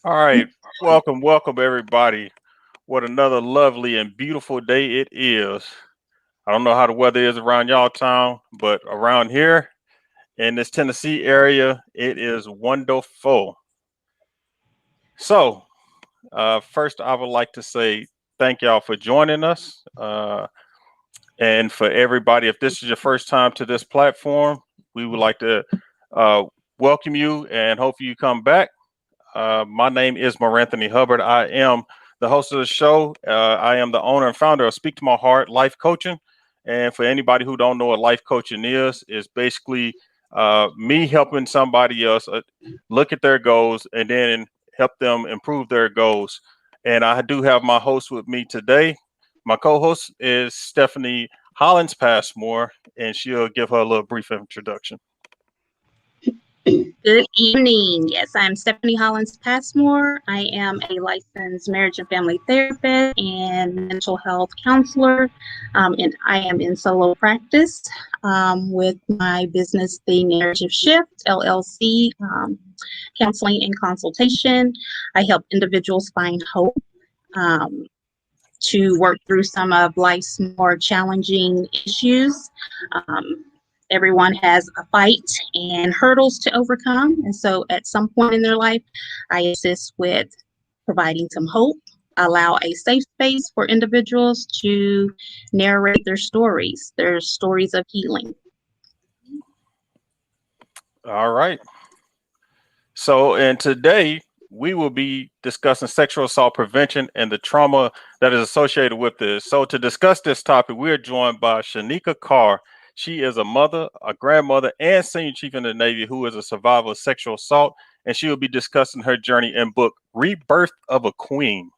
All right, welcome everybody. What another lovely and beautiful day it is. I don't know how the weather is around y'all town, but around here in this Tennessee area, it is wonderful. So, first, I would like to say thank y'all for joining us. And for everybody, if this is your first time to this platform, we would like to uh, welcome you and hope you come back. My name is Anthony Hubbard. I am the host of the show. I am the owner and founder of Speak to My Heart Life Coaching. And for anybody who don't know what life coaching is basically me helping somebody else look at their goals and then help them improve their goals. And I do have my host with me today. My co-host is Stephanie Hollins Passmore, and she'll give her a little brief introduction. Good evening. Yes, I'm Stephanie Hollins Passmore. I am a licensed marriage and family therapist and mental health counselor, and I am in solo practice with my business, The Narrative Shift LLC, counseling and consultation. I help individuals find hope. Um, to work through some of life's more challenging issues. Um, Everyone has a fight and hurdles to overcome. And so at some point in their life, I assist with providing some hope, allow a safe space for individuals to narrate their stories of healing. All right. So, and today we will be discussing sexual assault prevention and the trauma that is associated with this. So, to discuss this topic, we are joined by Shanika Carr. She is a mother, a grandmother, and senior chief in the Navy who is a survivor of sexual assault. And she will be discussing her journey in book Rebirth of a Queen.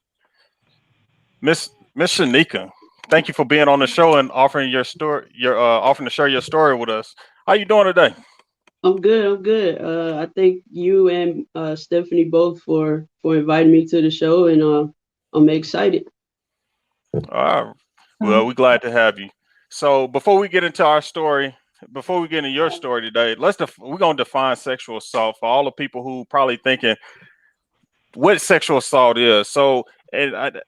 Miss Shanika, thank you for being on the show and offering your story, your offering to share your story with us. How you doing today? I'm good. I'm good. I thank you and Stephanie both for inviting me to the show, and I'm excited. Uh, well, we're glad to have you. So before we get into our story, before we get into your story today, we're gonna define sexual assault for all the people who probably thinking what sexual assault is. So, and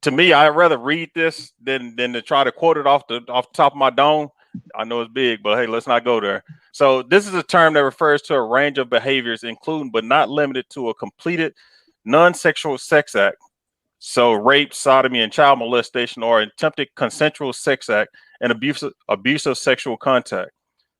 to me, I'd rather read this than to try to quote it off the top of my dome. I know it's big, but hey, let's not go there. So, this is a term that refers to a range of behaviors, including but not limited to a completed non-sexual sex act. So, rape, sodomy, and child molestation, or attempted consensual sex act and abusive sexual contact.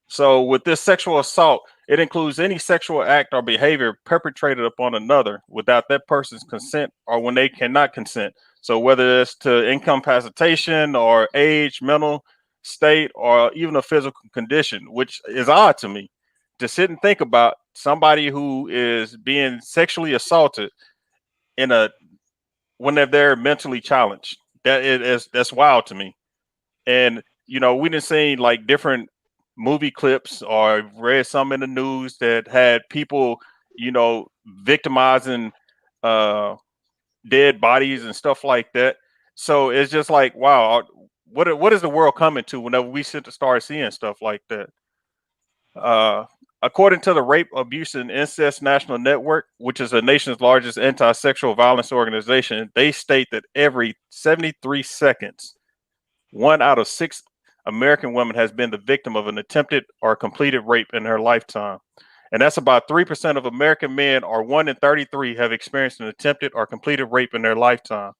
So, with this sexual assault, it includes any sexual act or behavior perpetrated upon another without that person's consent or when they cannot consent. So, whether it's to incapacitation or age, mental state, or even a physical condition, which is odd to me to sit and think about somebody who is being sexually assaulted in a when they're mentally challenged. That's wild to me. And we didn't see like different movie clips or read some in the news that had people, victimizing uh dead bodies and stuff like that. So it's just like, wow, what is the world coming to whenever we sit to start seeing stuff like that? Uh, According to the Rape, Abuse, and Incest National Network, which is the nation's largest anti-sexual violence organization, they state that every 73 seconds, 1 out of 6 American women has been the victim of an attempted or completed rape in her lifetime. And that's about 3% of American men, or 1 in 33, have experienced an attempted or completed rape in their lifetime.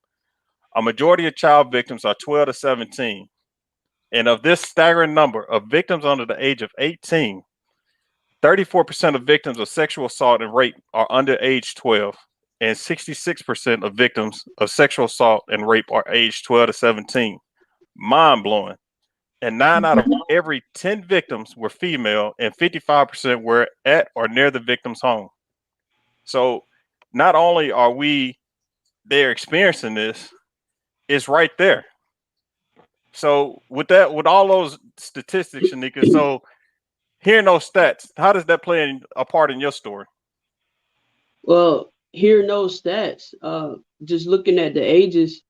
A majority of child victims are 12 to 17. And of this staggering number of victims under the age of 18, 34% of victims of sexual assault and rape are under age 12, and 66% of victims of sexual assault and rape are age 12 to 17. Mind blowing. And 9 out of every 10 victims were female, and 55% were at or near the victim's home. So not only are we there experiencing this, it's right there. So with that, with all those statistics, Shanika, so hearing those stats, how does that play a part in your story? Well, hearing those stats, just looking at the ages,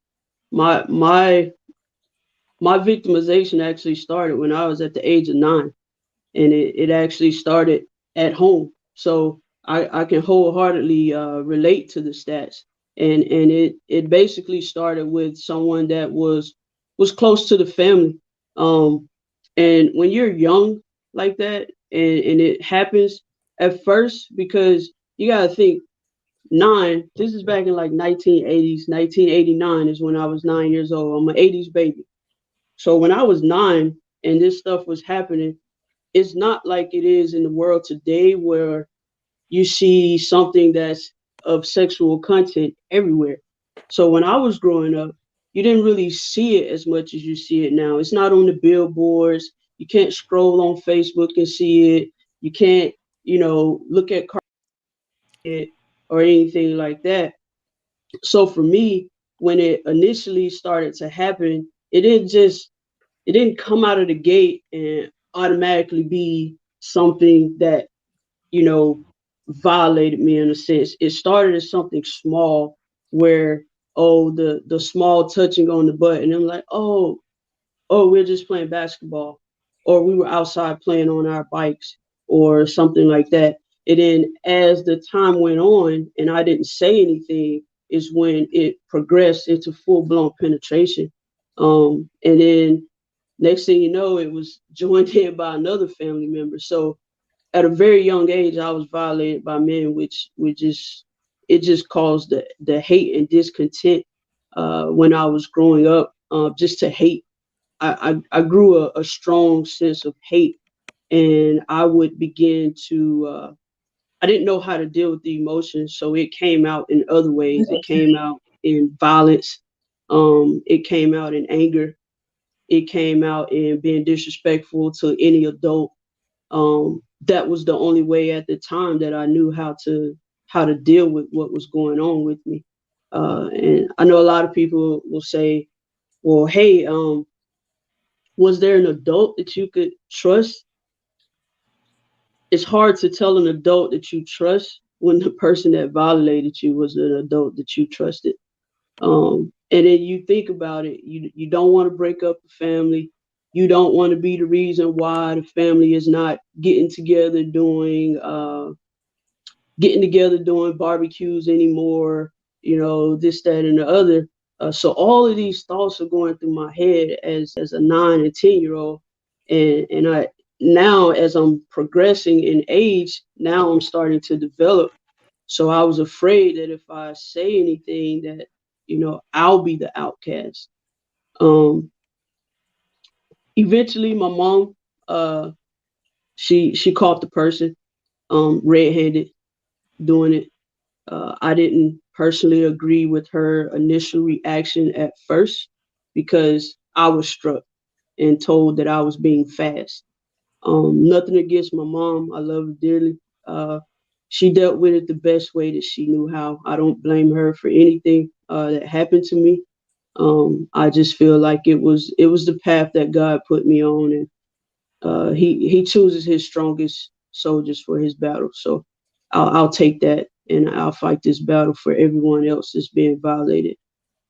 my my my victimization actually started when I was at the age of 9, and it actually started at home. So I can wholeheartedly relate to the stats, and it basically started with someone that was close to the family, and when you're young like that, and it happens at first, because you gotta think, this is back in like 1980s, 1989 is when I was 9 years old. I'm an 80s baby. So when I was 9 and this stuff was happening, it's not like it is in the world today where you see something that's of sexual content everywhere. So when I was growing up, you didn't really see it as much as you see it now. It's not on the billboards. You can't scroll on Facebook and see it. You can't, look at it or anything like that. So for me, when it initially started to happen, it didn't come out of the gate and automatically be something that, you know, violated me in a sense. It started as something small where, oh, the small touching on the butt, and I'm like, oh, we're just playing basketball, or we were outside playing on our bikes, or something like that. And then as the time went on and I didn't say anything, is when it progressed into full blown penetration. And then next thing you know, it was joined in by another family member. So at a very young age, I was violated by men, which just it just caused the hate and discontent when I was growing up, just to hate. I grew a strong sense of hate, and I would begin to. I didn't know how to deal with the emotions, so it came out in other ways. It came out in violence. It came out in anger. It came out in being disrespectful to any adult. That was the only way at the time that I knew how to deal with what was going on with me. And I know a lot of people will say, "Well, hey, was there an adult that you could trust?" It's hard to tell an adult that you trust when the person that violated you was an adult that you trusted. And then you think about it, you don't want to break up the family. You don't want to be the reason why the family is not getting together doing barbecues anymore, this, that, and the other. So all of these thoughts are going through my head as a 9 and 10 year old, and I now, as I'm progressing in age, now I'm starting to develop. So I was afraid that if I say anything, that I'll be the outcast. Um, Eventually, my mom, she caught the person red-handed doing it. I didn't personally agree with her initial reaction at first because I was struck and told that I was being fast. Nothing against my mom. I love her dearly. She dealt with it the best way that she knew how. I don't blame her for anything that happened to me. I just feel like it was the path that God put me on, and he chooses his strongest soldiers for his battle. So I'll take that, and I'll fight this battle for everyone else that's being violated.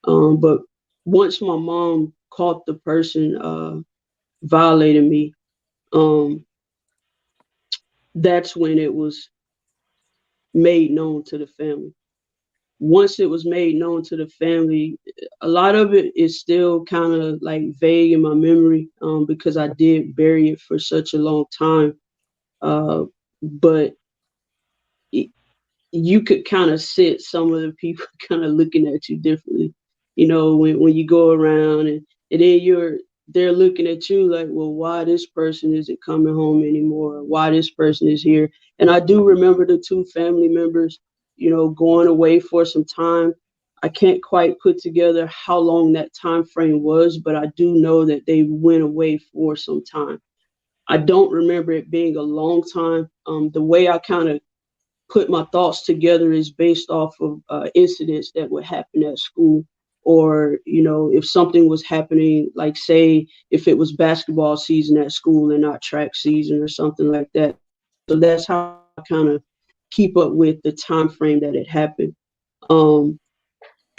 But once my mom caught the person violating me, um, that's when it was made known to the family. Once it was made known to the family, a lot of it is still kind of like vague in my memory, because I did bury it for such a long time. But it, you could kind of sit some of the people kind of looking at you differently, when you go around, and then they're looking at you like, well, why this person isn't coming home anymore? Why this person is here? And I do remember the two family members, going away for some time. I can't quite put together how long that time frame was, but I do know that they went away for some time. I don't remember it being a long time. The way I kind of put my thoughts together is based off of incidents that would happen at school, or if something was happening, like say if it was basketball season at school and not track season or something like that. So that's how I kind of keep up with the time frame that it happened.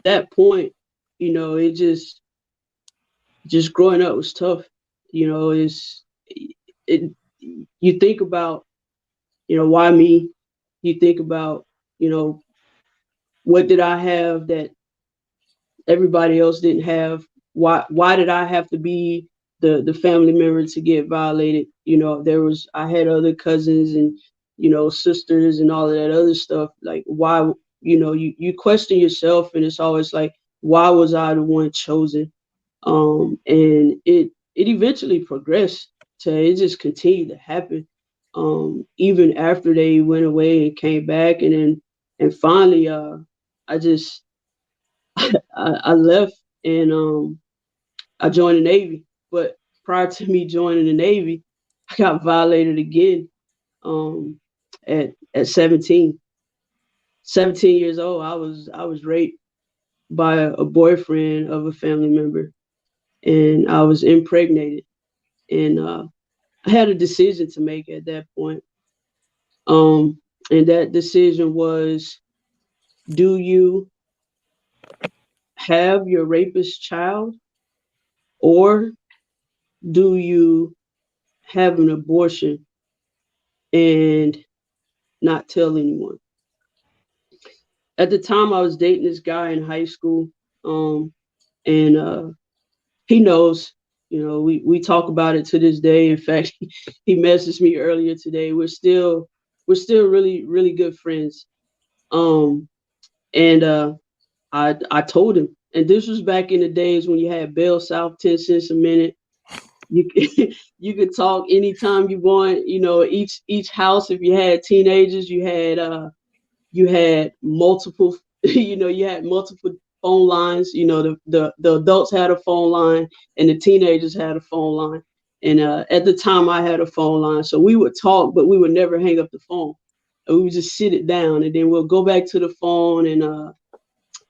That point, it just growing up was tough. It's it you think about, why me? You think about, you know, what did I have that everybody else didn't have? Why did I have to be the family member to get violated? You know, I had other cousins and, you know, sisters and all of that other stuff. Like, why, you know, you question yourself, and it's always like, why was I the one chosen? And it eventually progressed to, it just continued to happen. Even after they went away and came back, and finally, I just I left, and I joined the Navy. But prior to me joining the Navy, I got violated again, um, at 17. 17 years old. I was raped by a boyfriend of a family member, and I was impregnated, and I had a decision to make at that point. Um, and that decision was, do you have your rapist child, or do you have an abortion and not tell anyone? At the time, I was dating this guy in high school, and he knows. You know, we talk about it to this day. In fact, he messaged me earlier today. We're still really really good friends. Um, and I told him, and this was back in the days when you had Bell South 10 cents a minute. You you could talk anytime you want. You know, each house, if you had teenagers, you had multiple. You know, you had multiple phone lines. You know, the adults had a phone line, and the teenagers had a phone line. And at the time, I had a phone line, so we would talk, but we would never hang up the phone. And we would just sit it down, and then we'll go back to the phone, and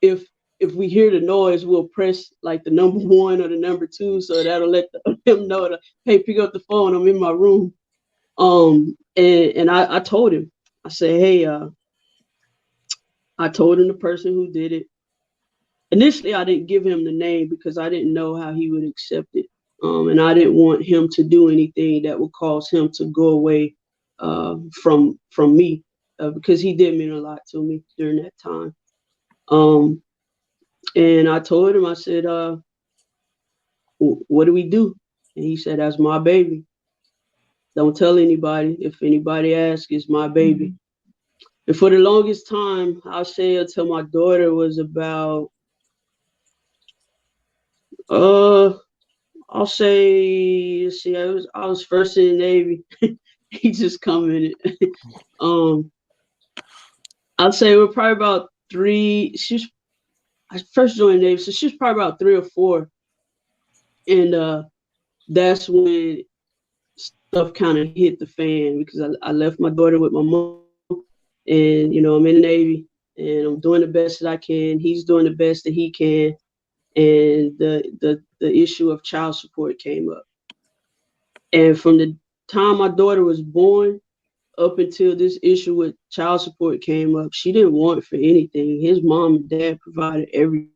if if we hear the noise, we'll press like the number one or the number two, so that'll let him know to, hey, pick up the phone. I'm in my room. And I told him, I said, hey, I told him the person who did it. Initially, I didn't give him the name because I didn't know how he would accept it. And I didn't want him to do anything that would cause him to go away from me, because he did mean a lot to me during that time. Um, and I told him, I said, what do we do? And he said, that's my baby. Don't tell anybody. If anybody asks, it's my baby. And for the longest time, I'll say until my daughter was about, I'll say, let's see, I was first in the Navy. He just coming. I'd say we're probably about three. I first joined the Navy, so she was probably about 3 or 4, and that's when stuff kind of hit the fan, because I left my daughter with my mom, and you know, I'm in the Navy, and I'm doing the best that I can. He's doing the best that he can, and the issue of child support came up. And from the time my daughter was born up until this issue with child support came up, she didn't want for anything. His mom and dad provided everything.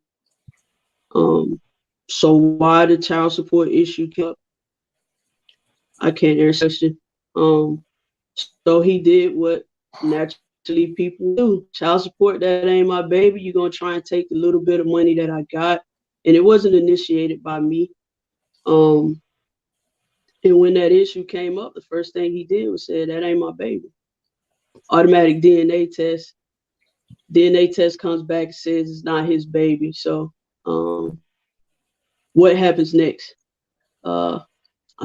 So why the child support issue came up, I can't answer the question. So he did what naturally people do. Child support, that ain't my baby. You're gonna try and take the little bit of money that I got. And it wasn't initiated by me. And when that issue came up, the first thing he did was say, that ain't my baby. Automatic DNA test. DNA test comes back and says it's not his baby. So what happens next? I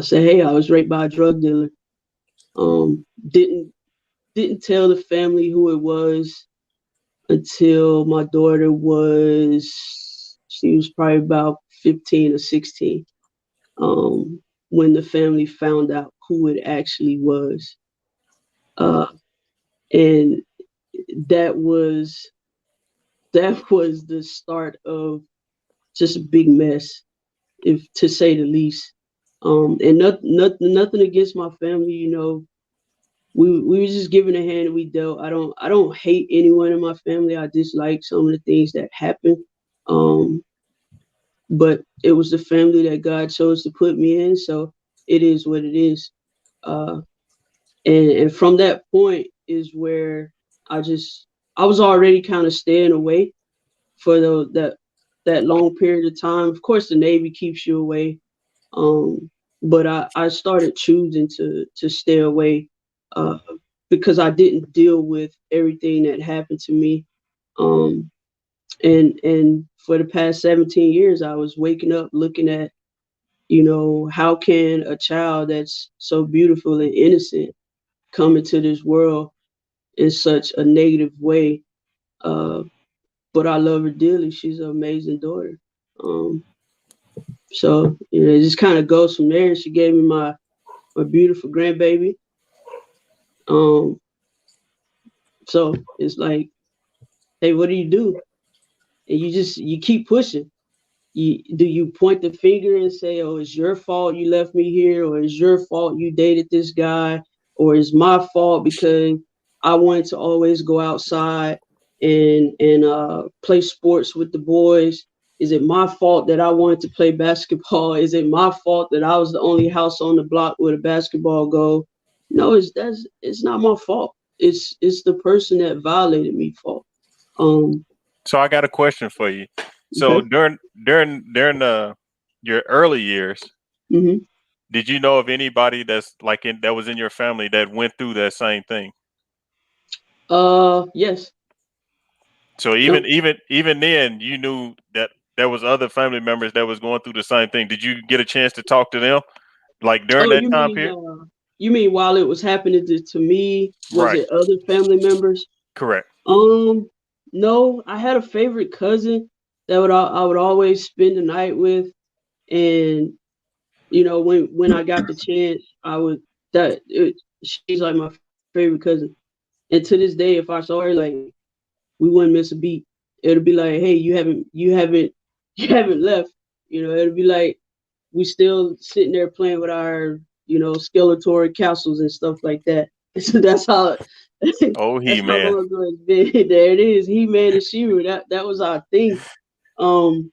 said, hey, I was raped by a drug dealer. Didn't tell the family who it was until my daughter she was probably about 15 or 16, when the family found out who it actually was. And that was the start of just a big mess, if to say the least. And nothing against my family, you know. We were just given a hand and we dealt. I don't hate anyone in my family. I dislike some of the things that happened. But it was the family that God chose to put me in, so it is what it is. And from that point is where I was already kind of staying away for that long period of time. Of course, the Navy keeps you away, but I started choosing to stay away uh, because I didn't deal with everything that happened to me. Um, and for the past 17 years, I was waking up looking at, how can a child that's so beautiful and innocent come into this world in such a negative way? Uh, but I love her dearly. She's an amazing daughter. Um, so it just kind of goes from there. She gave me my beautiful grandbaby. Um, so it's like, hey, what do you do? And you keep pushing. You point the finger and say, oh, it's your fault you left me here, or it's your fault you dated this guy, or it's my fault because I wanted to always go outside and play sports with the boys? Is it my fault that I wanted to play basketball? Is it my fault that I was the only house on the block with a basketball goal? No, it's not my fault. It's the person that violated me fault. Um, So I got a question for you. So okay. during your early years, hmm did you know of anybody that's like that was in your family that went through that same thing? Yes. So Yep. even then, you knew that there was other family members that was going through the same thing. Did you get a chance to talk to them, like during Oh, that time period? you mean while it was happening to me, was Right. it other family members? Correct. Um, no, I had a favorite cousin that I would always spend the night with, and when I got the chance, I would she's like my favorite cousin, and to this day, if I saw her, like we wouldn't miss a beat. It'll be like, hey, you haven't you haven't left. It'll be like we still sitting there playing with our, skeletor castles and stuff like that. So that's how Oh, that's how He-Man. long ago it's been. There it is. He-Man and She-Ra. That was our thing. Um,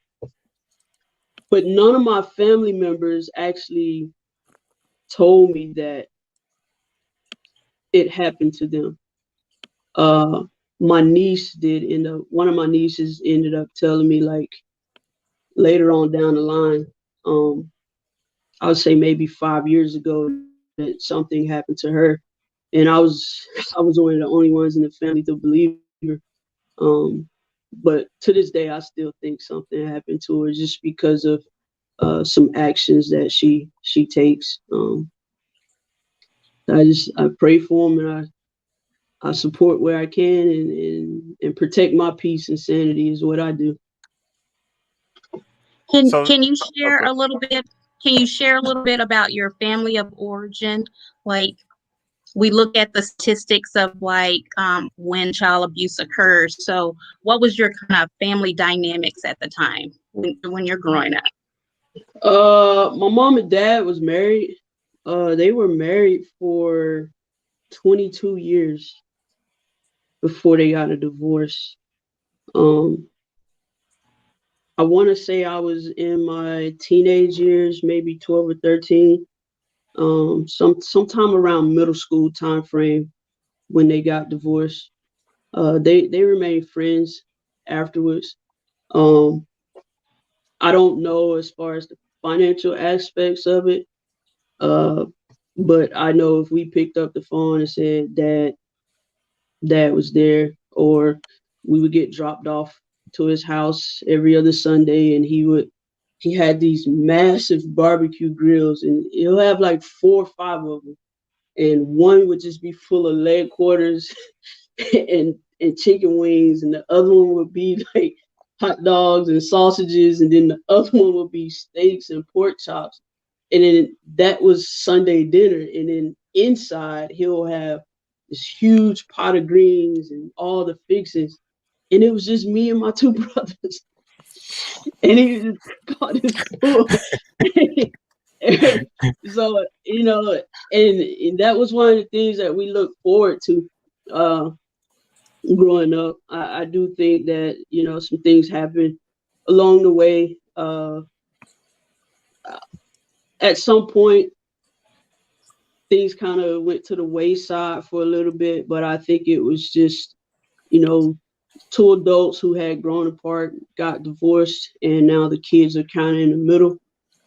but none of my family members actually told me that it happened to them. Uh, my niece did end up. One of my nieces ended up telling me like later on down the line. I would say maybe 5 years ago that something happened to her, and I was one of the only ones in the family to believe her. Um, but to this day, I still think something happened to her just because of some actions that she takes. I pray for them, and I support where I can, and protect my peace and sanity is what I do. Can So can you share okay. a little bit? Can you share a little bit about your family of origin? Like we look at the statistics of like when child abuse occurs. So what was your kind of family dynamics at the time when you're growing up? My mom and dad was married. They were married for 22 years before they got a divorce. Um, I want to say I was in my teenage years, maybe 12 or 13. Sometime around middle school time frame when they got divorced. They remained friends afterwards. Um, I don't know as far as the financial aspects of it, uh, but I know if we picked up the phone and said dad was there, or we would get dropped off to his house every other Sunday, and he had these massive barbecue grills, and he'll have like 4 or 5 of them, and one would just be full of leg quarters and chicken wings, and the other one would be like hot dogs and sausages, and then the other one would be steaks and pork chops. And then that was Sunday dinner. And then inside he'll have this huge pot of greens and all the fixings. And it was just me and my two brothers. And he just got his food. So, and that was one of the things that we look forward to. Uh, Growing up, I do think that some things happen along the way. At some point, things kind of went to the wayside for a little bit, but I think it was just you know, two adults who had grown apart got divorced, and now the kids are kind of in the middle.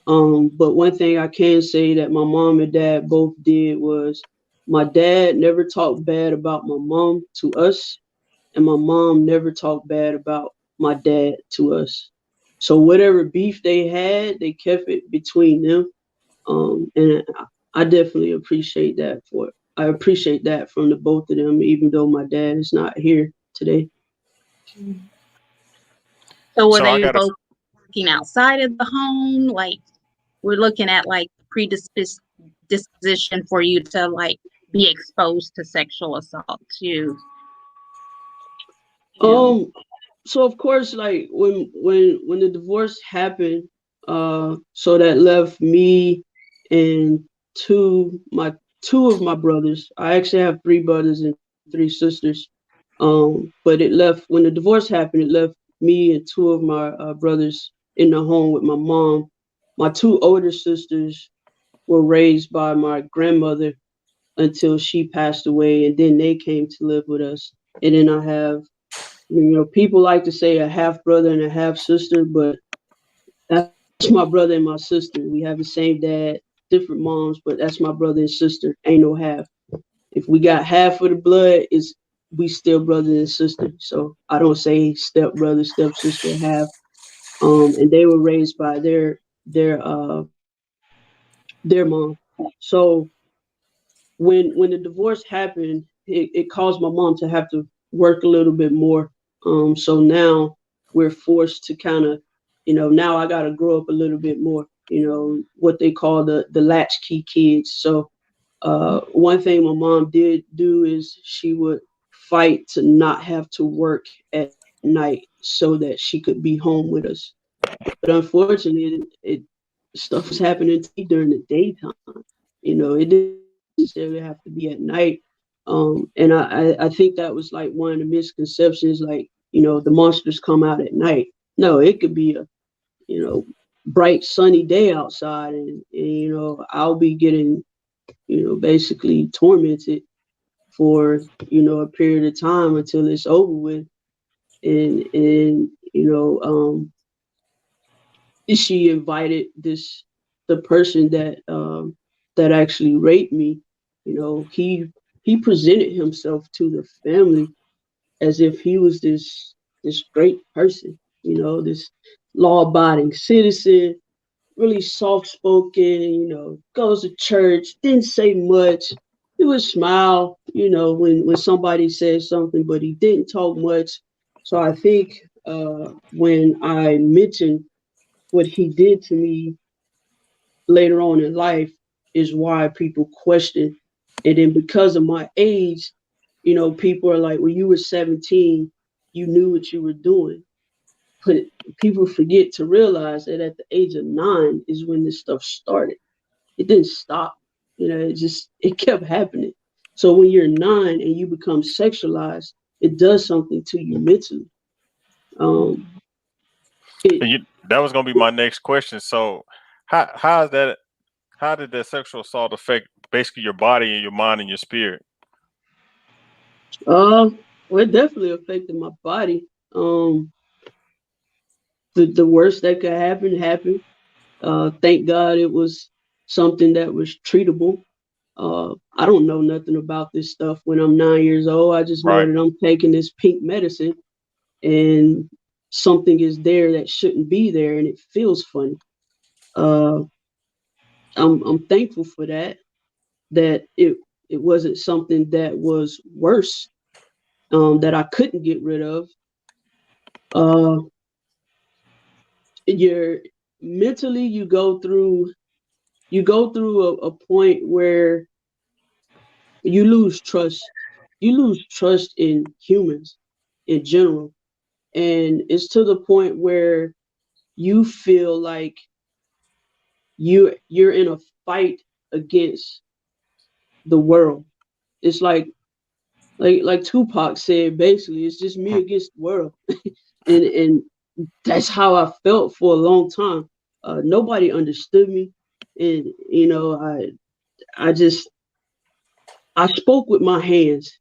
But one thing I can say that my mom and dad both did was my dad never talked bad about my mom to us, and my mom never talked bad about my dad to us. So whatever beef they had, they kept it between them. And I definitely appreciate that I appreciate that from the both of them, even though my dad is not here today. So were So I they got a both working outside of the home? Like we're looking at like predisposition for you to like be exposed to sexual assault too. You know. Um, so of course, like when the divorce happened, so that left me and two of my brothers. I actually have three brothers and three sisters. But it left when the divorce happened. It left me and two of my brothers in the home with my mom. My two older sisters were raised by my grandmother until she passed away, and then they came to live with us. And then I have, people like to say a half brother and a half sister, but that's my brother and my sister. We have the same dad, different moms, but that's my brother and sister. Ain't no half. If we got half of the blood, is we still brother and sister. So I don't say step brother, step sister, half. And they were raised by their their mom. So when the divorce happened, it caused my mom to have to work a little bit more. So now we're forced to kind of, now I got to grow up a little bit more. What they call the latchkey kids. So one thing my mom did do is she would fight to not have to work at night so that she could be home with us. But unfortunately, stuff was happening to me during the daytime. It didn't necessarily have to be at night. And I think that was like one of the misconceptions, like, the monsters come out at night. No, it could be a, you know, bright sunny day outside, and I'll be getting, basically tormented for, a period of time until it's over with. And she invited the person that actually raped me. He presented himself to the family as if he was this great person, this law-abiding citizen, really soft spoken, goes to church, didn't say much. He would smile, when somebody said something, but he didn't talk much. So I think when I mentioned what he did to me later on in life is why people question. And then because of my age, people are like, when you were 17, you knew what you were doing. But people forget to realize that at the age of 9 is when this stuff started. It didn't stop. It kept happening. So when you're 9 and you become sexualized, it does something to you mentally. Um, it, and that was gonna be my next question. So how is that how did that sexual assault affect basically your body and your mind and your spirit? well, it definitely affected my body. The worst that could happen happened. Thank God it was something that was treatable. I don't know nothing about this stuff when I'm 9 years old. I just know Right. that I'm taking this pink medicine and something is there that shouldn't be there, and it feels funny. Uh, I'm thankful for that. That it wasn't something that was worse, that I couldn't get rid of. Uh, you're mentally you go through a point where you lose trust. You lose trust in humans in general. And it's to the point where you feel like you're in a fight against the world. It's like Tupac said, basically, it's just me against the world. And that's how I felt for a long time. Nobody understood me. And I just I spoke with my hands.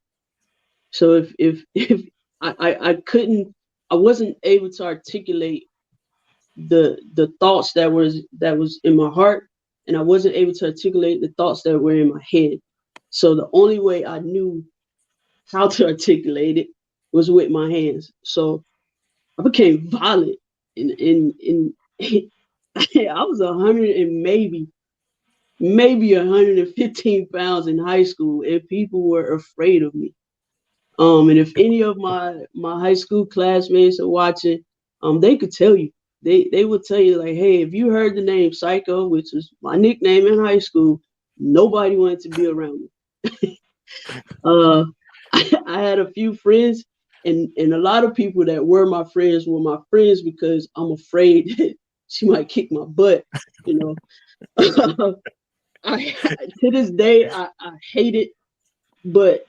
So if I wasn't able to articulate the thoughts that was in my heart, and I wasn't able to articulate the thoughts that were in my head. So the only way I knew how to articulate it was with my hands. So I became violent in I was 100 and maybe 115 pounds in high school, and people were afraid of me. And if any of my high school classmates are watching, they could tell you. They would tell you like, hey, if you heard the name Psycho, which was my nickname in high school, nobody wanted to be around me. uh, I had a few friends, and a lot of people that were my friends because I'm afraid that she might kick my butt, you know. To this day, I hate it, but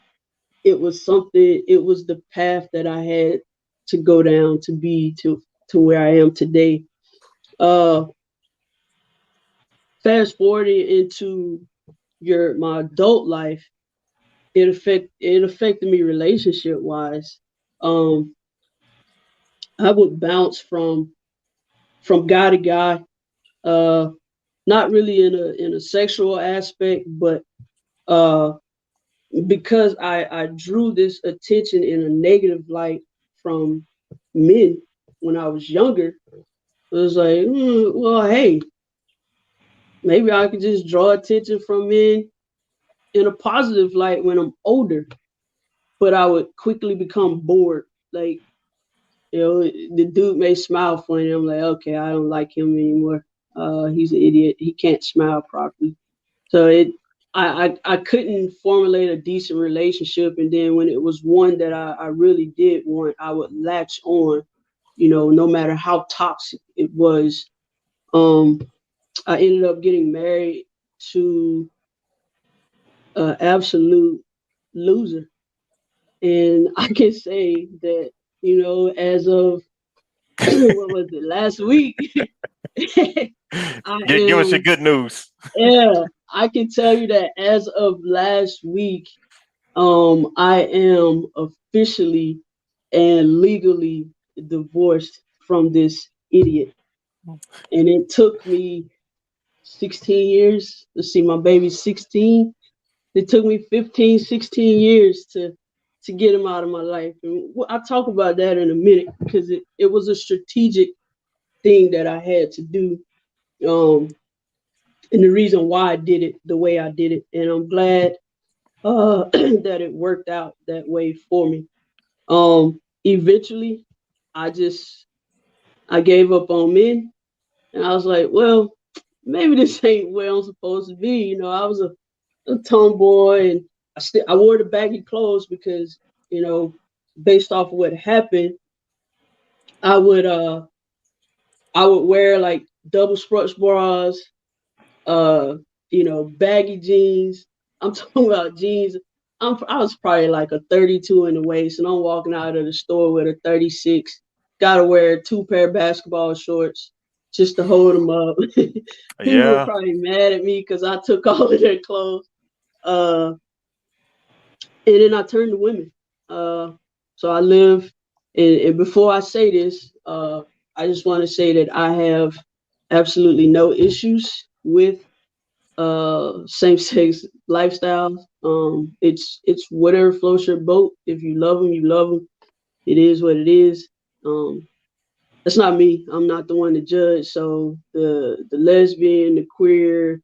it was something. It was the path that I had to go down to be to where I am today. Uh, Fast forwarding into my adult life, it affected me relationship wise. Um, I would bounce from guy to guy, uh, not really in a sexual aspect, but uh, because I drew this attention in a negative light from men when I was younger. It was like, well, hey, maybe I could just draw attention from men in a positive light when I'm older. But I would quickly become bored. Like, the dude may smile funny. I'm like, okay, I don't like him anymore. He's an idiot. He can't smile properly. So I couldn't formulate a decent relationship. And then when it was one that I really did want, I would latch on, no matter how toxic it was. I ended up getting married to an absolute loser. And I can say that, as of what was it, last week, I Give us your am, good news. yeah, I can tell you that as of last week, I am officially and legally divorced from this idiot. And it took me 16 years. Let's see, my baby's 16. It took me 15, 16 years to get him out of my life. And I'll talk about that in a minute because it was a strategic thing that I had to do. And the reason why I did it the way I did it. And I'm glad that it worked out that way for me. Eventually, I gave up on men, and I was like, well, maybe this ain't where I'm supposed to be. I was a tomboy, and I wore the baggy clothes because based off of what happened, I would uh I would wear like double sports bras, uh, baggy jeans. I'm talking about jeans. I was probably like a 32 in the waist, and I'm walking out of the store with a 36. Got to wear 2 pair of basketball shorts just to hold them up. People were Yeah. probably mad at me because I took all of their clothes. Uh, and then I turned to women. So I live, and before I say this, I just want to say that I have absolutely no issues with same-sex lifestyles. It's whatever floats your boat. If you love them, you love them. It is what it is. That's not me. I'm not the one to judge. So the lesbian, the queer,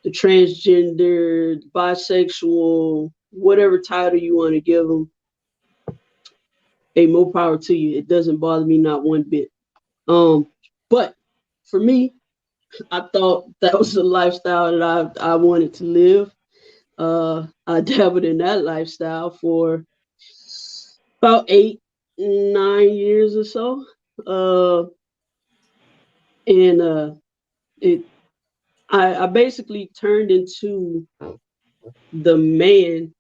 the transgender, bisexual, whatever title you want to give them, hey, more power to you. It doesn't bother me not one bit. But for me, I thought that was the lifestyle that I wanted to live. I dabbled in that lifestyle for about 8, 9 years or so. And it I basically turned into the man.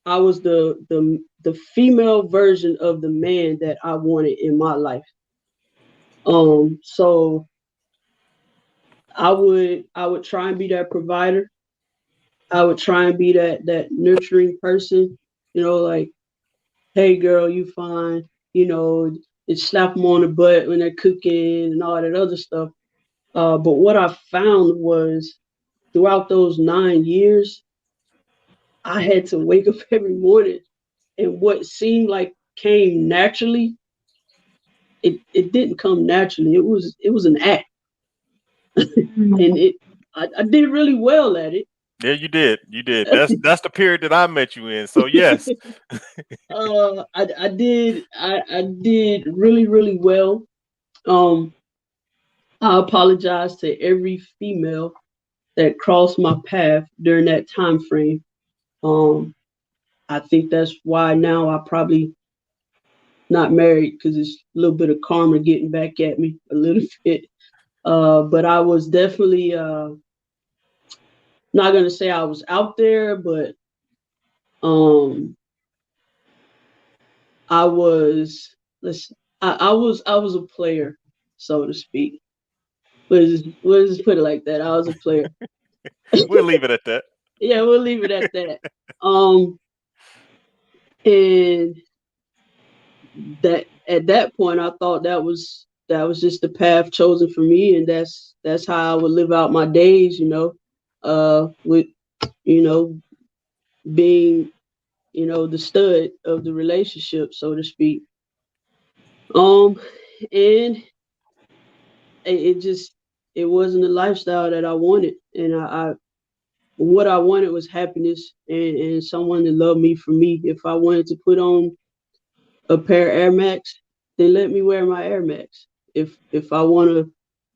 I was the female version of the man that I wanted in my life. So I would try and be that provider. I would try and be that nurturing person, like hey girl, you fine, and slap them on the butt when they're cooking and all that other stuff. But what I found was throughout those 9 years, I had to wake up every morning, and what seemed like came naturally, it didn't come naturally. It was an act, and I did really well at it. Yeah, you did. You did. That's the period that I met you in. So yes. I did really really well. Um, I apologize to every female that crossed my path during that time frame. Um, I think that's why now I probably not married, because it's a little bit of karma getting back at me a little bit. But I was definitely not gonna say I was out there, but um, I was let's I was a player, so to speak. We'll just put it like that. I was a player. We'll leave it at that. Yeah, we'll leave it at that. Um, and that at that point, I thought that was just the path chosen for me, and that's how I would live out my days. With you know being the stud of the relationship, so to speak. Um, and it wasn't a lifestyle that I wanted, and I what I wanted was happiness and someone to love me for me. If I wanted to put on a pair of Air Max, then let me wear my Air Max. If I want to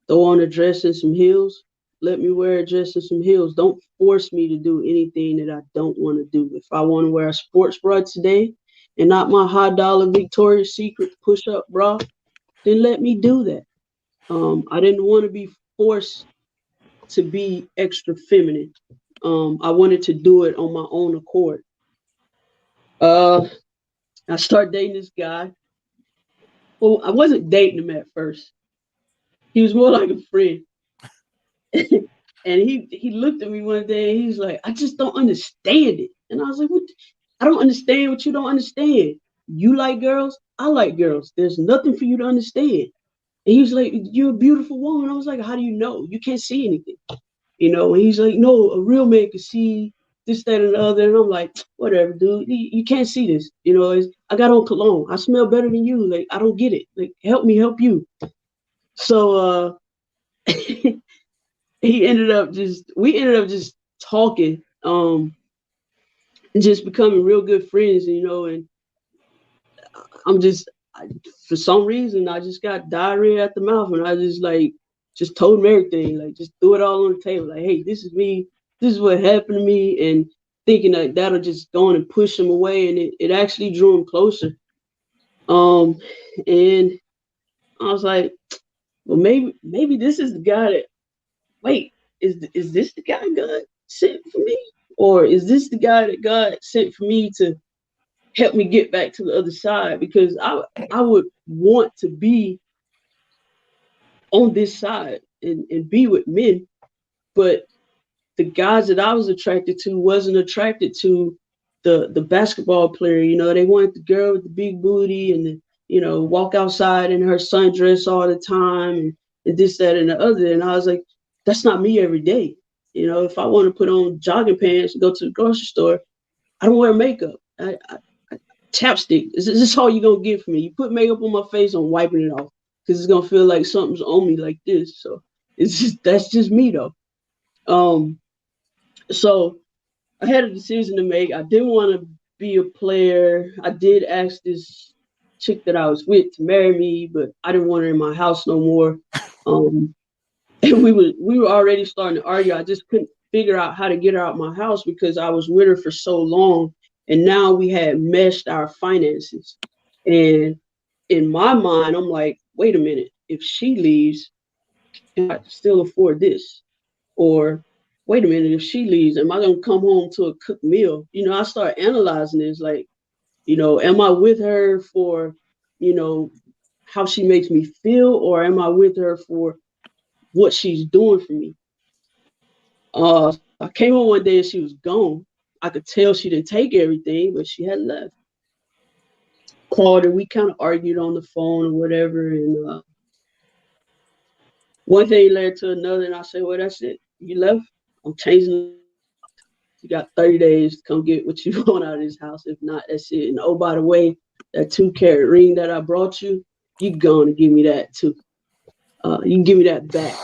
throw on a dress and some heels, let me wear a dress and some heels. Don't force me to do anything that I don't want to do. If I want to wear a sports bra today and not my high dollar Victoria's Secret push up bra, then let me do that. I didn't want to be forced to be extra feminine. I wanted to do it on my own accord. Uh, I started dating this guy. Well, I wasn't dating him at first. He was more like a friend. And he looked at me one day and he was like, I just don't understand it. And I was like, what? I don't understand what you don't understand. You like girls, I like girls. There's nothing for you to understand. And he was like, you're a beautiful woman. I was like, how do you know? You can't see anything. And he's like, no, a real man can see this, that, and the other. And I'm like, whatever, dude. You can't see this. I got on cologne. I smell better than you. Like, I don't get it. Like, help me help you. So we ended up just talking, and just becoming real good friends, and I'm just for some reason I just got diarrhea at the mouth, and I just told him everything, like just threw it all on the table, like, hey, this is me, this is what happened to me, and thinking that that'll just go on and push him away, and it actually drew him closer. And I was like, well, maybe this is the guy that, wait, is this the guy God sent for me? Or is this the guy that God sent for me to help me get back to the other side? Because I would want to be on this side and be with men, but the guys that I was attracted to wasn't attracted to the basketball player. They wanted the girl with the big booty and walk outside in her sundress all the time, and this, that, and the other. And I was like, that's not me every day. If I want to put on jogging pants and go to the grocery store, I don't wear makeup. Chapstick. Is this all you're gonna get from me? You put makeup on my face, I'm wiping it off because it's gonna feel like something's on me like this. So that's just me though. Um, so I had a decision to make. I didn't want to be a player. I did ask this chick that I was with to marry me, but I didn't want her in my house no more. Um, and we were already starting to argue. I just couldn't figure out how to get her out of my house because I was with her for so long, and now we had meshed our finances. And in my mind, I'm like, wait a minute, if she leaves, can I still afford this? Or wait a minute, if she leaves, am I gonna come home to a cooked meal? I start analyzing this, like, am I with her for, you know, how she makes me feel, or am I with her for what she's doing for me? I came home one day and she was gone. I could tell she didn't take everything, but she had left. called her. We kind of argued on the phone or whatever, and one thing led to another, and I said, "Well, that's it. You left. I'm changing. You got 30 days to come get what you want out of this house. If not, that's it. And oh, by the way, that 2-carat ring that I brought you, you going to give me that too. You can give me that back,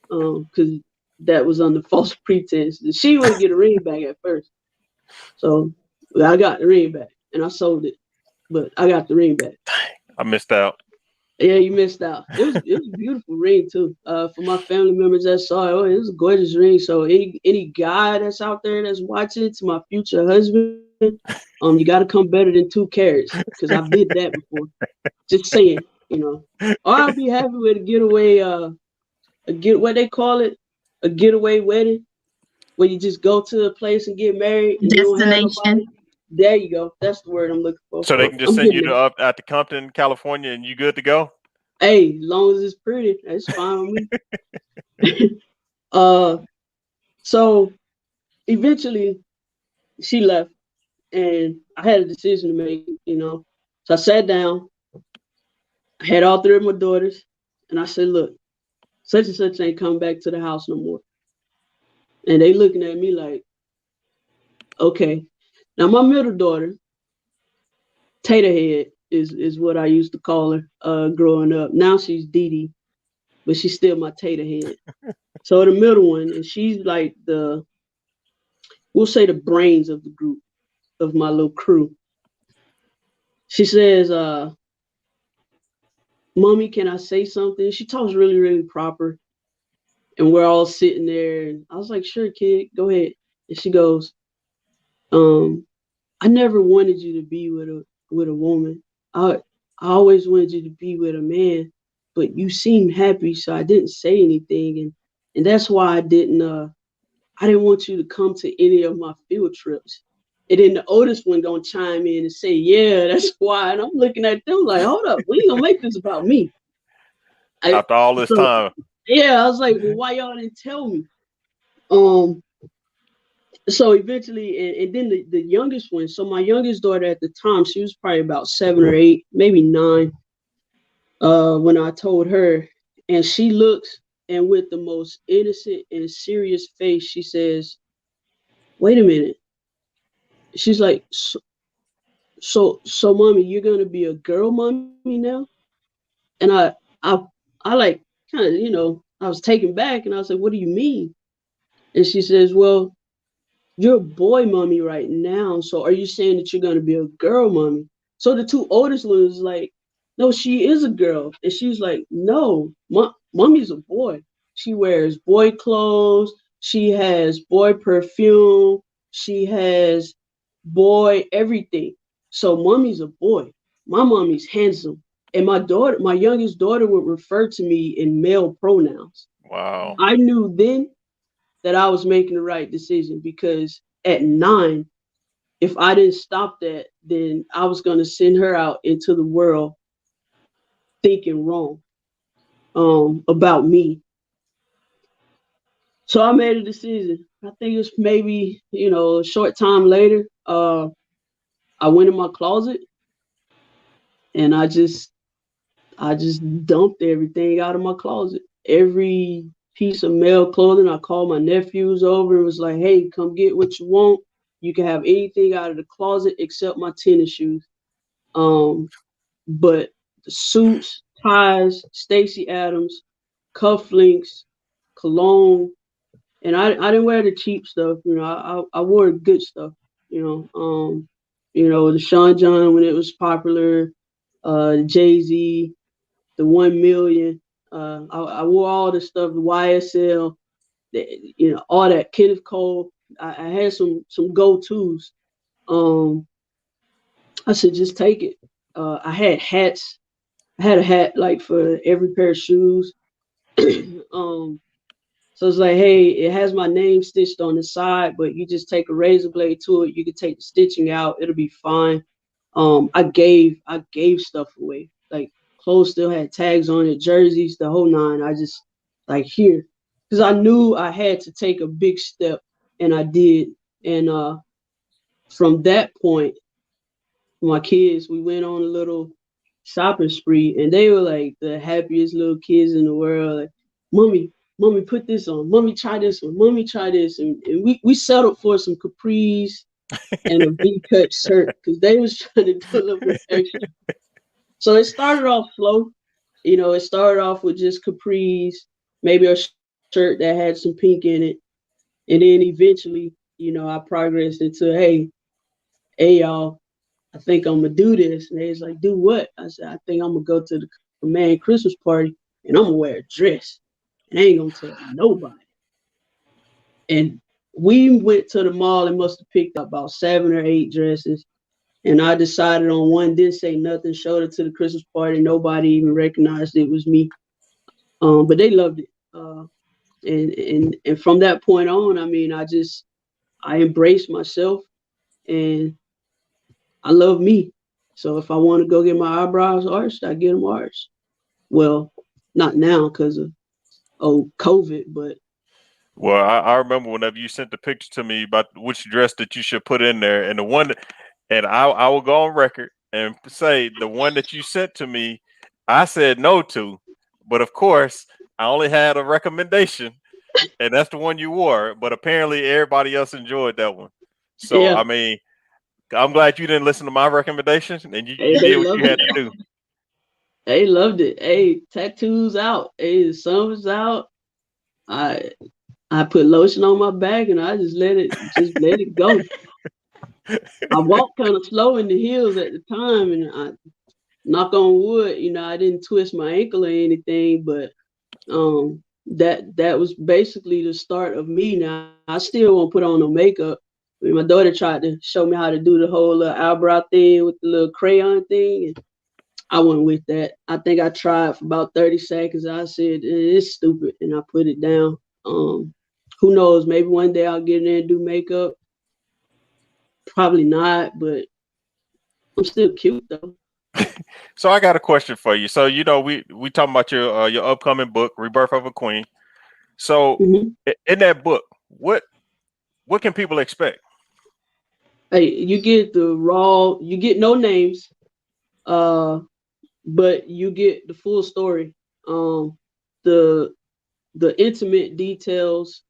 because that was under false pretense. She wouldn't get a ring back at first, so I got the ring back and I sold it, but I got the ring back. I missed out. Yeah, you missed out. It was a beautiful ring too. For my family members that saw it, it was a gorgeous ring. So any guy that's out there that's watching, to my future husband, you got to come better than 2 carats, because I've did that before. Just saying, Or I'll be happy with a getaway. What they call it, a getaway wedding, where you just go to a place and get married and you don't have nobody. There you go. That's the word I'm looking for. So they can just send you to up at the Compton, California, and you good to go? Hey, as long as it's pretty, that's fine with me. So eventually she left, and I had a decision to make, So I sat down, I had all 3 of my daughters, and I said, look, such and such ain't coming back to the house no more. And they looking at me like, okay. Now my middle daughter, Taterhead is what I used to call her growing up. Now she's Dee Dee, but she's still my Taterhead. So the middle one, and she's like we'll say the brains of the group, of my little crew. She says, Mommy, can I say something? She talks really, really proper. And we're all sitting there. And I was like, sure, kid, go ahead. And she goes, I never wanted you to be with a woman. I always wanted you to be with a man, but you seemed happy, so I didn't say anything, and that's why I didn't want you to come to any of my field trips. And then the oldest one gonna chime in and say, yeah, that's why. And I'm looking at them like, hold up, we ain't gonna make this about me. After all this time. Yeah, I was like, well, why y'all didn't tell me? So eventually, and then the youngest one, so my youngest daughter at the time, she was probably about 7 or 8, maybe 9, when I told her, and she looks, and with the most innocent and serious face, she says, wait a minute. She's like, so mommy, you're going to be a girl mommy now? And I like kind of, I was taken back, and I was like, what do you mean? And she says, well, you're a boy mommy right now, so are you saying that you're going to be a girl mommy? So the 2 oldest ones like, no, she is a girl. And she's like, no, mommy's a boy. She wears boy clothes. She has boy perfume. She has boy everything. So mommy's a boy. My mommy's handsome. And my youngest daughter would refer to me in male pronouns. Wow. I knew then that I was making the right decision, because at 9, if I didn't stop that, then I was going to send her out into the world thinking wrong about me. So I made a decision. I think it was maybe, a short time later, I went in my closet and I just dumped everything out of my closet. Every piece of male clothing. I called my nephews over and was like, hey, come get what you want. You can have anything out of the closet except my tennis shoes. But the suits, ties, Stacey Adams, cufflinks, cologne, and I didn't wear the cheap stuff. I wore the good stuff. The Sean John when it was popular, Jay-Z, the 1 million. I wore all the stuff, the YSL, all that. Kenneth Cole. I had some go-tos. I said, just take it. I had hats. I had a hat like for every pair of shoes. So it's like, hey, it has my name stitched on the side, but you just take a razor blade to it. You can take the stitching out. It'll be fine. I gave stuff away. Like clothes still had tags on it, jerseys, the whole 9. I just like here, because I knew I had to take a big step, and I did. And from that point, my kids, we went on a little shopping spree, and they were like the happiest little kids in the world. Like, mommy, put this on. Mommy, try this one. Mommy, try this. And we settled for some capris and a V-cut shirt because they was trying to do a little bit extra. So it started off slow. It started off with just capris, maybe a shirt that had some pink in it. And then eventually, I progressed into, hey, y'all, I think I'm gonna do this. And they was like, do what? I said, I think I'm gonna go to the command Christmas party and I'm gonna wear a dress. And I ain't gonna tell nobody. And we went to the mall and must have picked up about 7 or 8 dresses. And I decided on one, didn't say nothing, showed it to the Christmas party. Nobody even recognized it was me. But they loved it. And from that point on, I mean, I embraced myself and I love me. So if I want to go get my eyebrows arched, I get them arched. Well, not now because of COVID, but Well, I remember whenever you sent the picture to me about which dress that you should put in there, and the one, and I will go on record and say the one that you sent to me, I said no to, but of course I only had a recommendation, and that's the one you wore. But apparently everybody else enjoyed that one. So yeah, I mean, I'm glad you didn't listen to my recommendations, and you hey, they did what you loved had it. to do. They loved it. Hey, tattoos out. Hey, the sun was out. I I put lotion on my back and I just let it go. I walked kind of slow in the hills at the time, and I knock on wood, I didn't twist my ankle or anything, but that was basically the start of me. Now I still won't put on no makeup. I mean, my daughter tried to show me how to do the whole little eyebrow thing with the little crayon thing, and I went with that. I think I tried for about 30 seconds. I said, it's stupid, and I put it down. Who knows? Maybe one day I'll get in there and do makeup. Probably not, but I'm still cute though. So I got a question for you. So we talking about your upcoming book, Rebirth of a Queen. So Hmm. in that book, what can people expect? Hey, you get the raw. You get no names, uh, but you get the full story. The the intimate details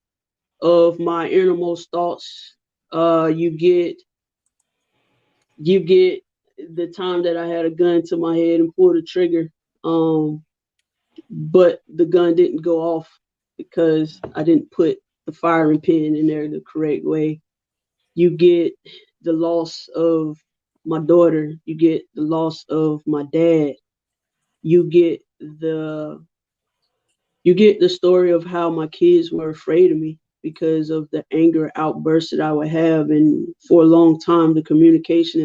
of my innermost thoughts. You get the time that I had a gun to my head and pulled the trigger. But the gun didn't go off because I didn't put the firing pin in there the correct way. You get the loss of my daughter. You get the loss of my dad. You get the you get the story of how my kids were afraid of me because of the anger outbursts that I would have. And for a long time, the communication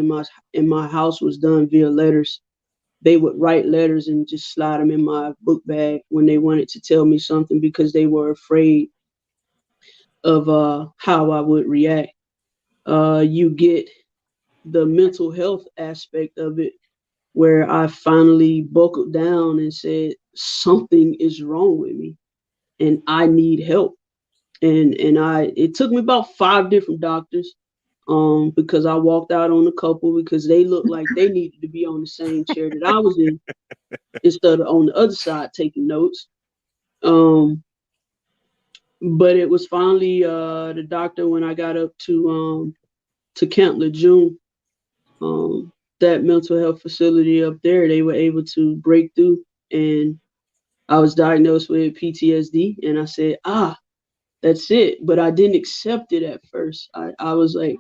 in my house was done via letters. They would write letters and just slide them in my book bag when they wanted to tell me something because they were afraid of how I would react. You get the mental health aspect of it, where I finally buckled down and said something is wrong with me and I need help. And it took me about 5 different doctors, because I walked out on a couple because they looked like they needed to be on the same chair that I was in instead of on the other side taking notes. Um, but it was finally the doctor when I got up to Camp Lejeune, that mental health facility up there. They were able to break through, and I was diagnosed with PTSD. And I said, that's it. But I didn't accept it at first. I was like,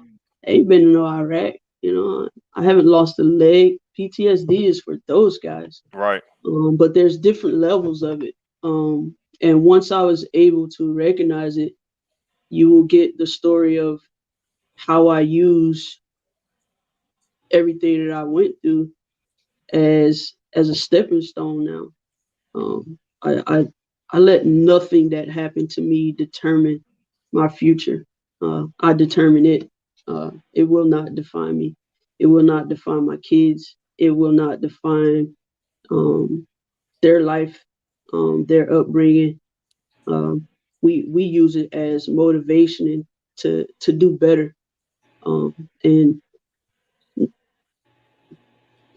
I ain't been to no Iraq. I haven't lost a leg. PTSD is for those guys. Right. But there's different levels of it. And once I was able to recognize it, you will get the story of how I use everything that I went through as a stepping stone now. I let nothing that happened to me determine my future. I determine it. It will not define me. It will not define my kids. It will not define um, their life, their upbringing. Um, we use it as motivation to do better. And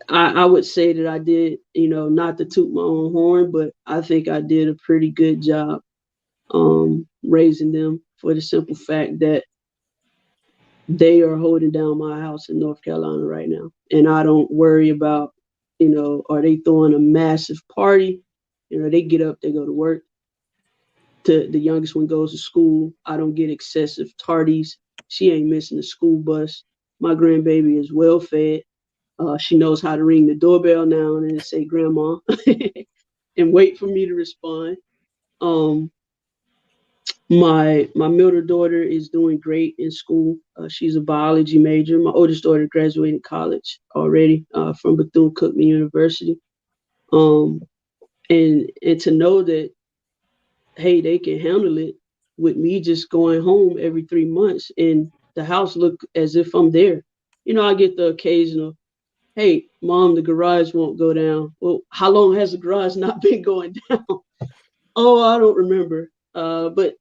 I would say that I did, not to toot my own horn, but I think I did a pretty good job raising them, for the simple fact that they are holding down my house in North Carolina right now. And I don't worry about, are they throwing a massive party? They get up, they go to work. The youngest one goes to school. I don't get excessive tardies. She ain't missing the school bus. My grandbaby is well fed. She knows how to ring the doorbell now and then say grandma and wait for me to respond. Um, my middle daughter is doing great in school. She's a biology major. My oldest daughter graduated college already from Bethune-Cookman University. Um, and to know that, hey, they can handle it with me just going home every 3 months and the house look as if I'm there. I get the occasional, hey, mom, the garage won't go down. Well, how long has the garage not been going down? Oh, I don't remember. But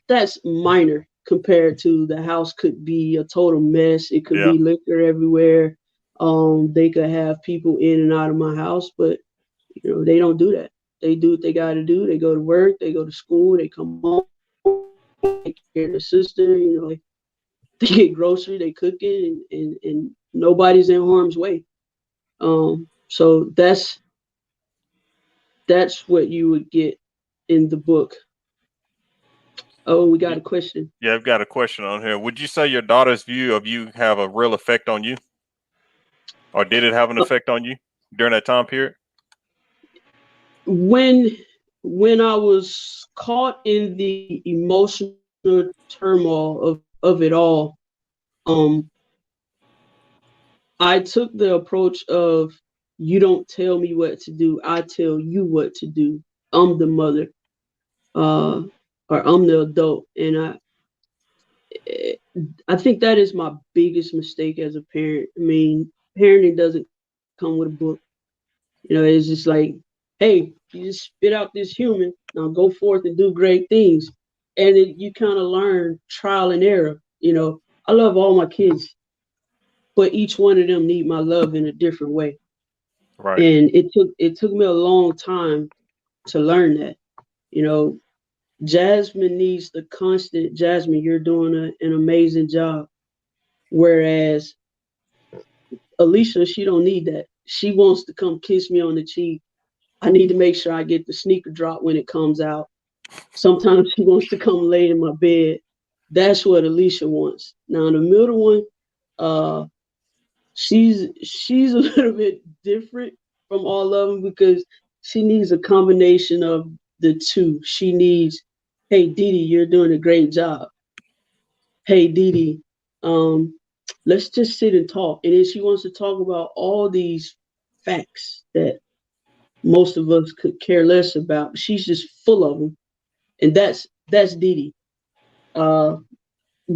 that's minor compared to the house could be a total mess. It could Yeah. be liquor everywhere. They could have people in and out of my house, but they don't do that. They do what they got to do. They go to work, they go to school, they come home, take care of their sister. They get grocery, they cooking, and nobody's in harm's way. So that's what you would get in the book. Oh, we got a question. Yeah, I've got a question on here. Would you say your daughter's view of you have a real effect on you? Or did it have an effect on you during that time period? When I was caught in the emotional turmoil of it all, I took the approach of, you don't tell me what to do, I tell you what to do. I'm the mother, or I'm the adult, and I think that is my biggest mistake as a parent. I mean, parenting doesn't come with a book. It's just like, hey, you just spit out this human, now go forth and do great things. And you kind of learn trial and error. I love all my kids, but each one of them need my love in a different way. Right. And it took me a long time to learn that. Jasmine needs the constant, Jasmine, you're doing an amazing job. Whereas Alicia, she don't need that. She wants to come kiss me on the cheek. I need to make sure I get the sneaker drop when it comes out. Sometimes she wants to come lay in my bed. That's what Alicia wants. Now the middle one, she's a little bit different from all of them because she needs a combination of the two. She needs, hey Dee Dee, you're doing a great job. Hey Dee Dee, let's just sit and talk. And then she wants to talk about all these facts that most of us could care less about. She's just full of them, and that's Dee Dee.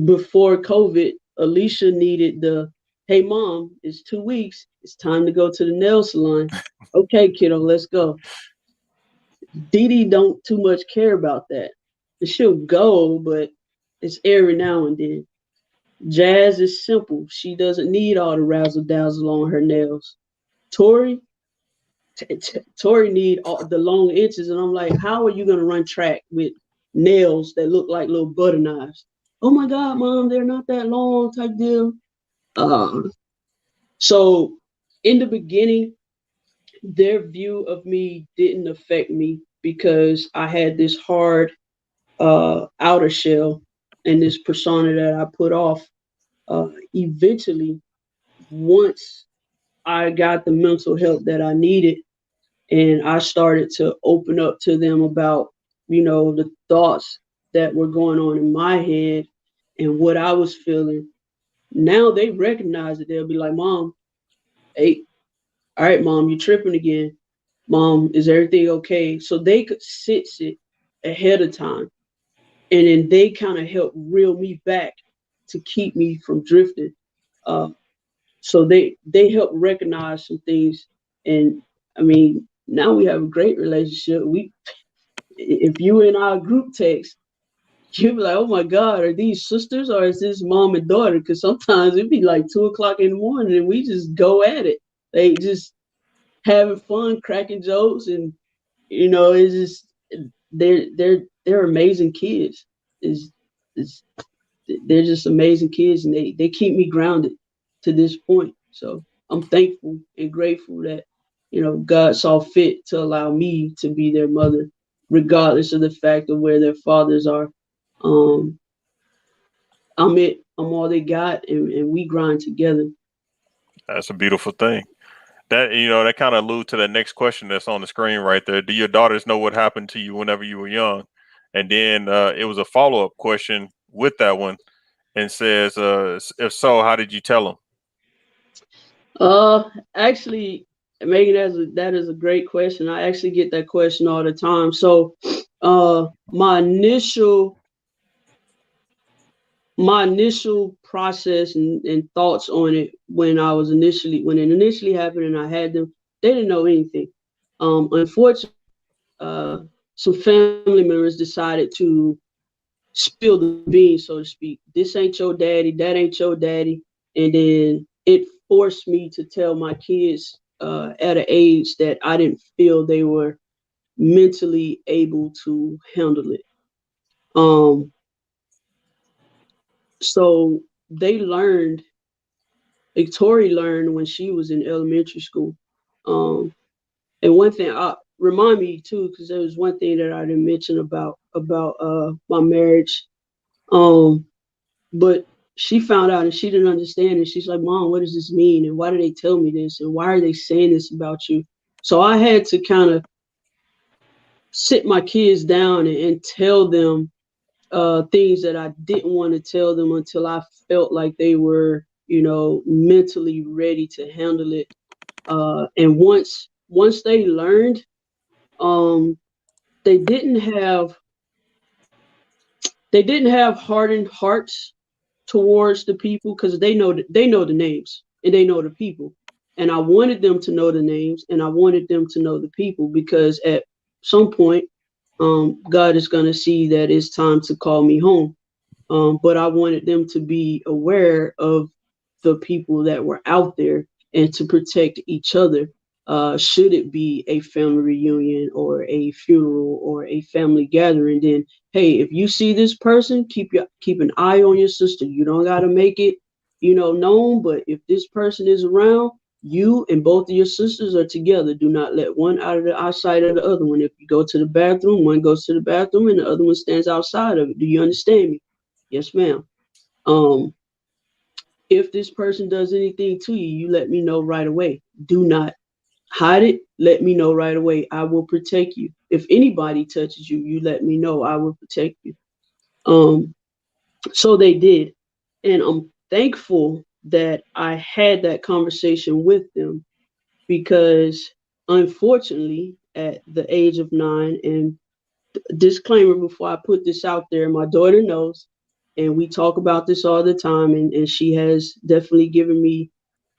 Before COVID, Alicia needed the, hey mom, it's 2 weeks. It's time to go to the nail salon. Okay, kiddo, let's go. Dee Dee don't too much care about that. She'll go, but it's every now and then. Jazz is simple. She doesn't need all the razzle dazzle on her nails. Tori, Tori need all the long inches, and I'm like, how are you gonna run track with nails that look like little butter knives? Oh my God, mom, they're not that long, type deal. So in the beginning, their view of me didn't affect me because I had this hard outer shell and this persona that I put off. Eventually, once I got the mental help that I needed, and I started to open up to them about, the thoughts that were going on in my head and what I was feeling. Now they recognize it. They'll be like, Mom, hey, all right, Mom, you're tripping again. Mom, is everything okay? So they could sense it ahead of time. And then they kind of help reel me back to keep me from drifting. So they help recognize some things. And I mean, now we have a great relationship. If you in our group text, you'd be like, oh my God, are these sisters or is this mom and daughter? Because sometimes it'd be like 2 o'clock in the morning and we just go at it. They just having fun, cracking jokes, and it's just they're amazing kids. Is they're just amazing kids, and they keep me grounded to this point. So I'm thankful and grateful that God saw fit to allow me to be their mother, regardless of the fact of where their fathers are. Um, I'm it. I'm all they got, and we grind together. That's a beautiful thing. That kind of alludes to the next question that's on the screen right there. Do your daughters know what happened to you whenever you were young? And then it was a follow-up question with that one, and says, if so, how did you tell them? Actually, Megan, that is a great question. I actually get that question all the time. So, my initial process and thoughts on it when it initially happened and I had them, they didn't know anything. Unfortunately, some family members decided to spill the beans, so to speak. This ain't your daddy, that ain't your daddy. And then it forced me to tell my kids at an age that I didn't feel they were mentally able to handle it. Um, so they learned, Victoria learned when she was in elementary school. Um, and one thing, remind me too, because there was one thing that I didn't mention about my marriage. Um, But she found out and she didn't understand. And she's like, Mom, what does this mean? And why do they tell me this? And why are they saying this about you? So I had to kind of sit my kids down and tell them things that I didn't want to tell them until I felt like they were, mentally ready to handle it. And once they learned, um, they didn't have hardened hearts towards the people because they know the names and they know the people. And I wanted them to know the names and I wanted them to know the people because at some point, God is going to see that it's time to call me home. But I wanted them to be aware of the people that were out there and to protect each other. Should it be a family reunion or a funeral or a family gathering, then hey, if you see this person, keep an eye on your sister. You don't gotta make it, known, but if this person is around, you and both of your sisters are together. Do not let one out of the eyesight of the other one. If you go to the bathroom, one goes to the bathroom and the other one stands outside of it. Do you understand me? Yes, ma'am. Um, if this person does anything to you, you let me know right away. Do not hide it. Let me know right away. I will protect you. If anybody touches you, you let me know. I will protect you. Um, so they did. And I'm thankful that I had that conversation with them because unfortunately, at the age of 9, and disclaimer before I put this out there, my daughter knows, and we talk about this all the time, and she has definitely given me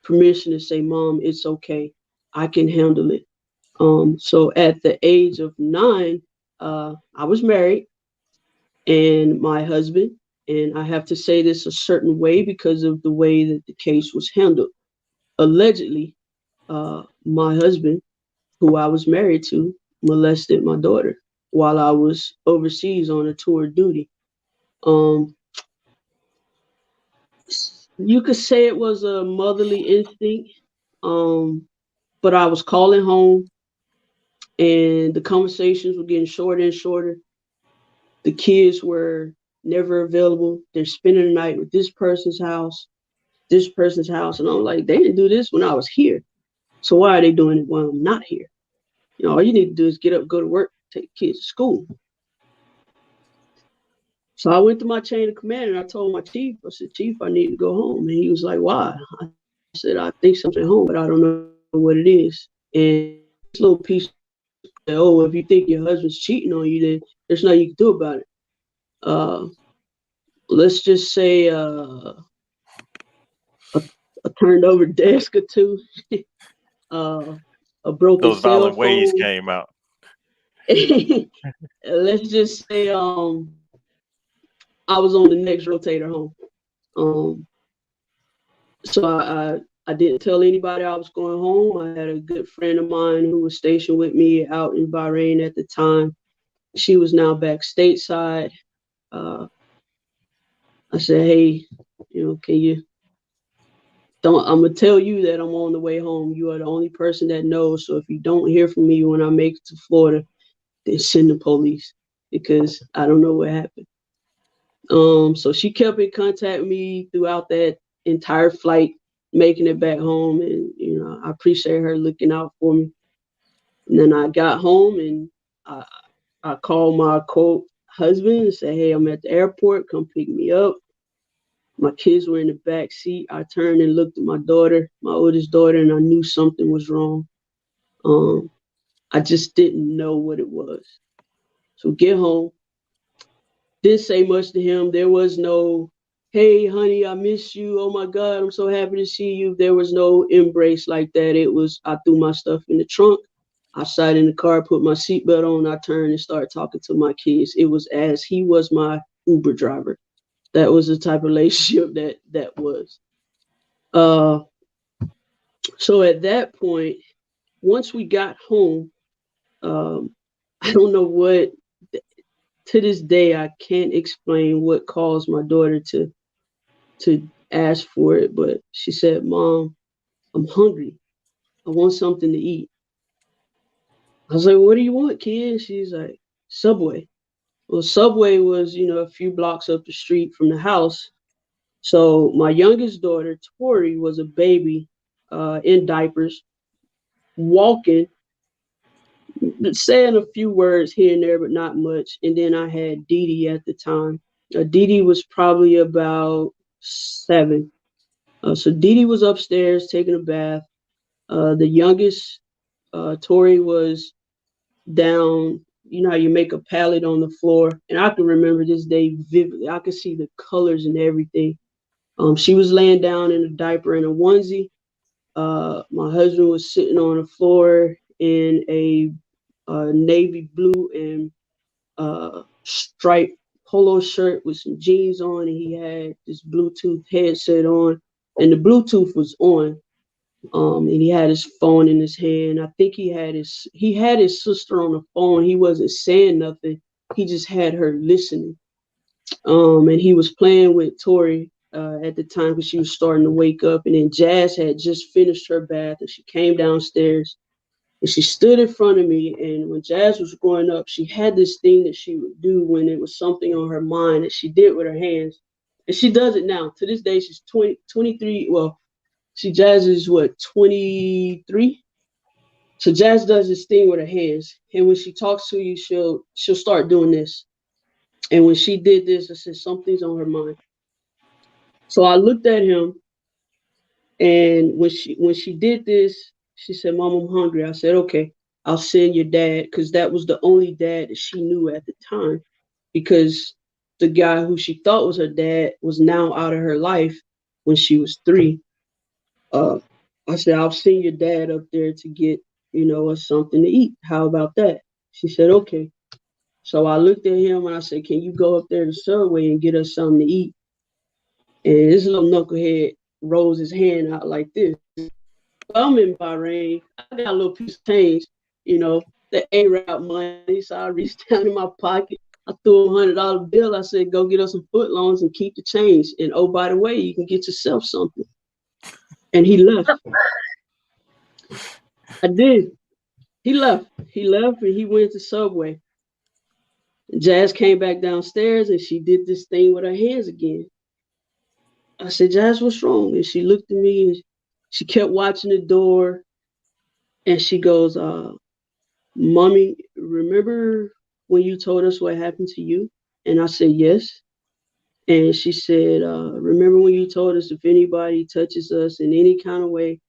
permission to say, Mom, it's okay. I can handle it. So at the age of 9, I was married and my husband, and I have to say this a certain way because of the way that the case was handled. Allegedly, my husband, who I was married to, molested my daughter while I was overseas on a tour of duty. Um, you could say it was a motherly instinct, but I was calling home and the conversations were getting shorter and shorter. The kids were never available. They're spending the night with this person's house, and I'm like, they didn't do this when I was here. So why are they doing it when I'm not here? All you need to do is get up, go to work, take kids to school. So I went to my chain of command and I told my chief, I said, Chief, I need to go home. And he was like, why? I said, I think something at home, but I don't know what it is. And this little piece, oh, if you think your husband's cheating on you, then there's nothing you can do about it. Let's just say a turned over desk or two, a broken Those cell violent ways phone. came out. Let's just say I was on the next rotator home. So I didn't tell anybody I was going home. I had a good friend of mine who was stationed with me out in Bahrain at the time. She was now back stateside. I said, hey, can you don't, I'm gonna tell you that I'm on the way home. You are the only person that knows. So if you don't hear from me when I make it to Florida, then send the police, because I don't know what happened. So she kept in contact with me throughout that entire flight, making it back home, and I appreciate her looking out for me. And then I got home, and I called my husband and said, hey, I'm at the airport, come pick me up. My kids were in the back seat. I turned and looked at my daughter, my oldest daughter, and I knew something was wrong. I just didn't know what it was. So get home, didn't say much to him. There was no, hey, honey, I miss you. Oh my God, I'm so happy to see you. There was no embrace like that. It was, I threw my stuff in the trunk. I sat in the car, put my seatbelt on, I turned and started talking to my kids. It was as he was my Uber driver. That was the type of relationship that was. So at that point, once we got home, I don't know what, to this day, I can't explain what caused my daughter to ask for it, but she said, Mom, I'm hungry. I want something to eat. I was like, what do you want, kid? She's like, Subway. Well, Subway was, a few blocks up the street from the house. So my youngest daughter, Tori, was a baby in diapers, walking, saying a few words here and there, but not much. And then I had Dee Dee at the time. Dee Dee was probably about 7. So Dee Dee was upstairs taking a bath. The youngest, Tori, was down. You know how you make a pallet on the floor, and I can remember this day vividly. I could see the colors and everything. She was laying down in a diaper and a onesie. My husband was sitting on the floor in a navy blue and striped polo shirt with some jeans on, and he had this Bluetooth headset on, and the Bluetooth was on. And he had his phone in his hand. I think he had his sister on the phone. He wasn't saying nothing. He just had her listening. And he was playing with Tori at the time because she was starting to wake up. And then Jazz had just finished her bath, and she came downstairs and she stood in front of me. And when Jazz was growing up, she had this thing that she would do when it was something on her mind that she did with her hands. And she does it now. To this day, she's 23. Well, Jazz is what, 23? So Jazz does this thing with her hands. And when she talks to you, she'll start doing this. And when she did this, I said, something's on her mind. So I looked at him, and when she did this, she said, Mom, I'm hungry. I said, okay, I'll send your dad, because that was the only dad that she knew at the time, because the guy who she thought was her dad was now out of her life when she was 3. I said, I'll send your dad up there to get, us something to eat. How about that? She said, okay. So I looked at him and I said, can you go up there to Subway and get us something to eat? And this little knucklehead rolls his hand out like this. I'm in Bahrain. I got a little piece of change, the A-Rap money. So I reached down in my pocket. I threw a $100 bill. I said, go get us some footlongs and keep the change. And oh, by the way, you can get yourself something. And he left. I did. He left. He left and he went to Subway. Jazz came back downstairs and she did this thing with her hands again. I said, Jazz, what's wrong? And she looked at me and she kept watching the door. And she goes, Mommy, remember when you told us what happened to you? And I said, yes. And she said, remember when you told us if anybody touches us in any kind of way,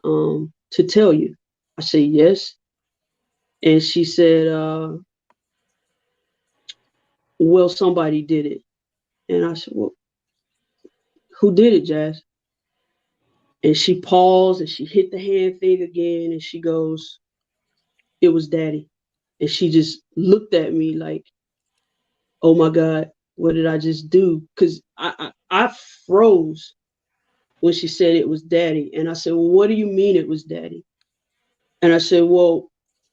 to tell you? I said, yes. And she said, well, somebody did it. And I said, well, who did it, Jazz? And she paused and she hit the hand thing again. And she goes, it was Daddy. And she just looked at me like, oh my God, what did I just do? Because I froze. when she said it was daddy. And I said, well, what do you mean it was daddy? And I said, well,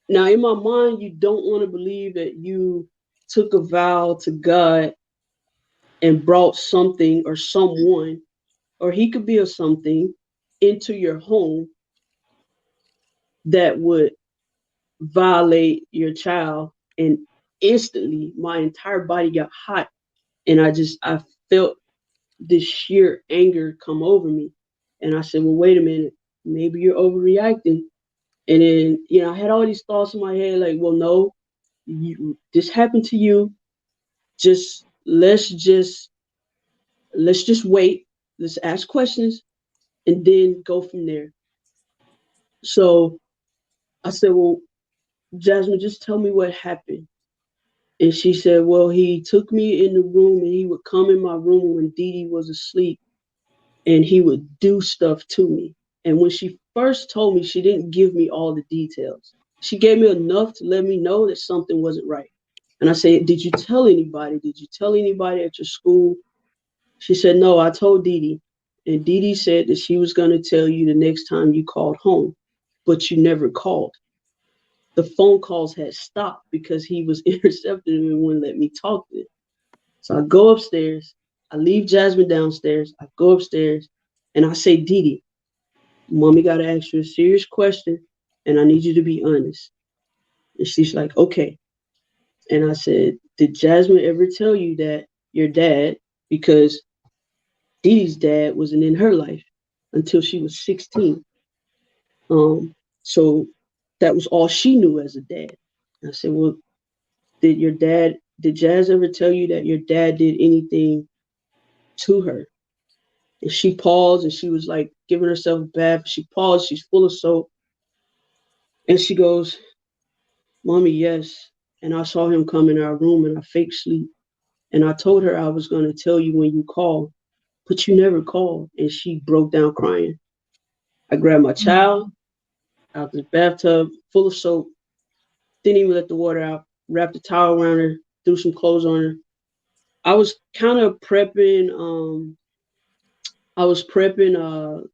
now in my mind, you don't want to believe that you took a vow to God and brought something or someone, or he could be a something, into your home that would violate your child. And instantly my entire body got hot, and I felt this sheer anger come over me. And I said, well, wait a minute, maybe you're overreacting. And then, I had all these thoughts in my head, like, well, no, this happened to you. Just let's just wait. Let's ask questions and then go from there. So I said, well, Jasmine, just tell me what happened. And she said, well, he took me in the room and he would come in my room when Dee Dee was asleep and he would do stuff to me. And when she first told me, she didn't give me all the details. She gave me enough to let me know that something wasn't right. And I said, did you tell anybody? Did you tell anybody at your school? She said, no, I told Dee Dee. And Dee Dee said that she was going to tell you the next time you called home, but you never called. The phone calls had stopped because he was intercepted and wouldn't let me talk to him. So I go upstairs. I leave Jasmine downstairs. I go upstairs and I say, Dee Dee, Mommy got to ask you a serious question and I need you to be honest. And she's like, okay. And I said, did Jasmine ever tell you that your dad, because Dee Dee's dad wasn't in her life until she was 16. So that was all she knew as a dad. And I said, well, did Jazz ever tell you that your dad did anything to her? And she paused and she was like giving herself a bath. She paused, she's full of soap. And she goes, Mommy, yes. And I saw him come in our room and I fake sleep. And I told her I was going to tell you when you called, but you never called. And she broke down crying. I grabbed my child out the bathtub full of soap, didn't even let the water out, wrapped a towel around her, threw some clothes on her. I was kind of prepping,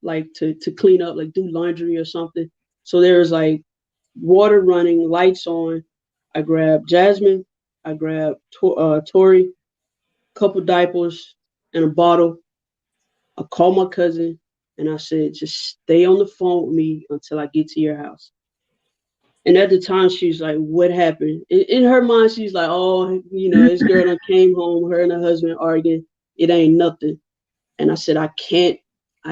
like to clean up, like do laundry or something. So there was like water running, lights on. I grabbed Jasmine, I grabbed Tori, a couple diapers and a bottle. I called my cousin and I said, just stay on the phone with me until I get to your house. And at the time, she's like, what happened? In her mind, she's like, oh, this girl done came home, her and her husband arguing. It ain't nothing. And I said, I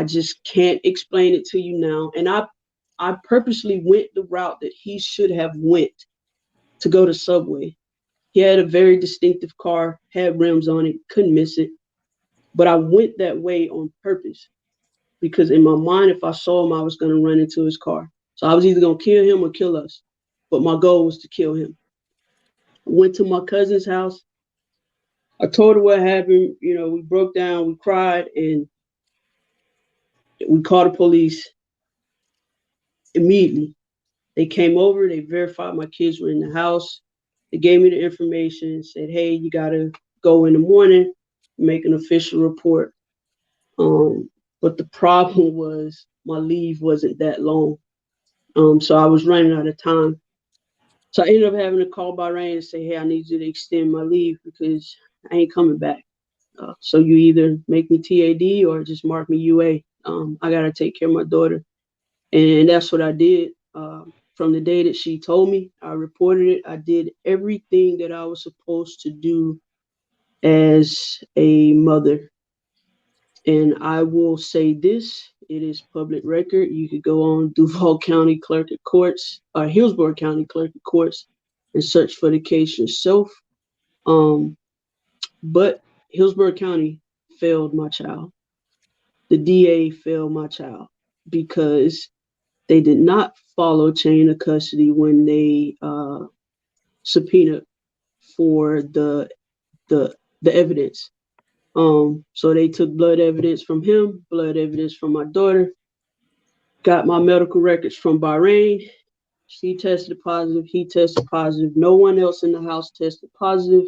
just can't explain it to you now. And I purposely went the route that he should have went to go to Subway. He had a very distinctive car, had rims on it, couldn't miss it. But I went that way on purpose because in my mind, if I saw him, I was going to run into his car. So I was either going to kill him or kill us. But my goal was to kill him. I went to my cousin's house. I told her what happened. We broke down, we cried, and we called the police immediately. They came over, they verified my kids were in the house. They gave me the information, said, hey, you got to go in the morning, make an official report. But the problem was my leave wasn't that long. So I was running out of time. So I ended up having to call Bahrain and say, hey, I need you to extend my leave because I ain't coming back. So you either make me TAD or just mark me UA. I got to take care of my daughter. And that's what I did. From the day that she told me, I reported it. I did everything that I was supposed to do as a mother. And I will say this, it is public record. You could go on Duval County Clerk of Courts, or Hillsborough County Clerk of Courts, and search for the case yourself. But Hillsborough County failed my child. The DA failed my child because they did not follow chain of custody when they subpoenaed for the evidence. So they took blood evidence from him, blood evidence from my daughter, got my medical records from Bahrain. She tested positive, he tested positive. No one else in the house tested positive.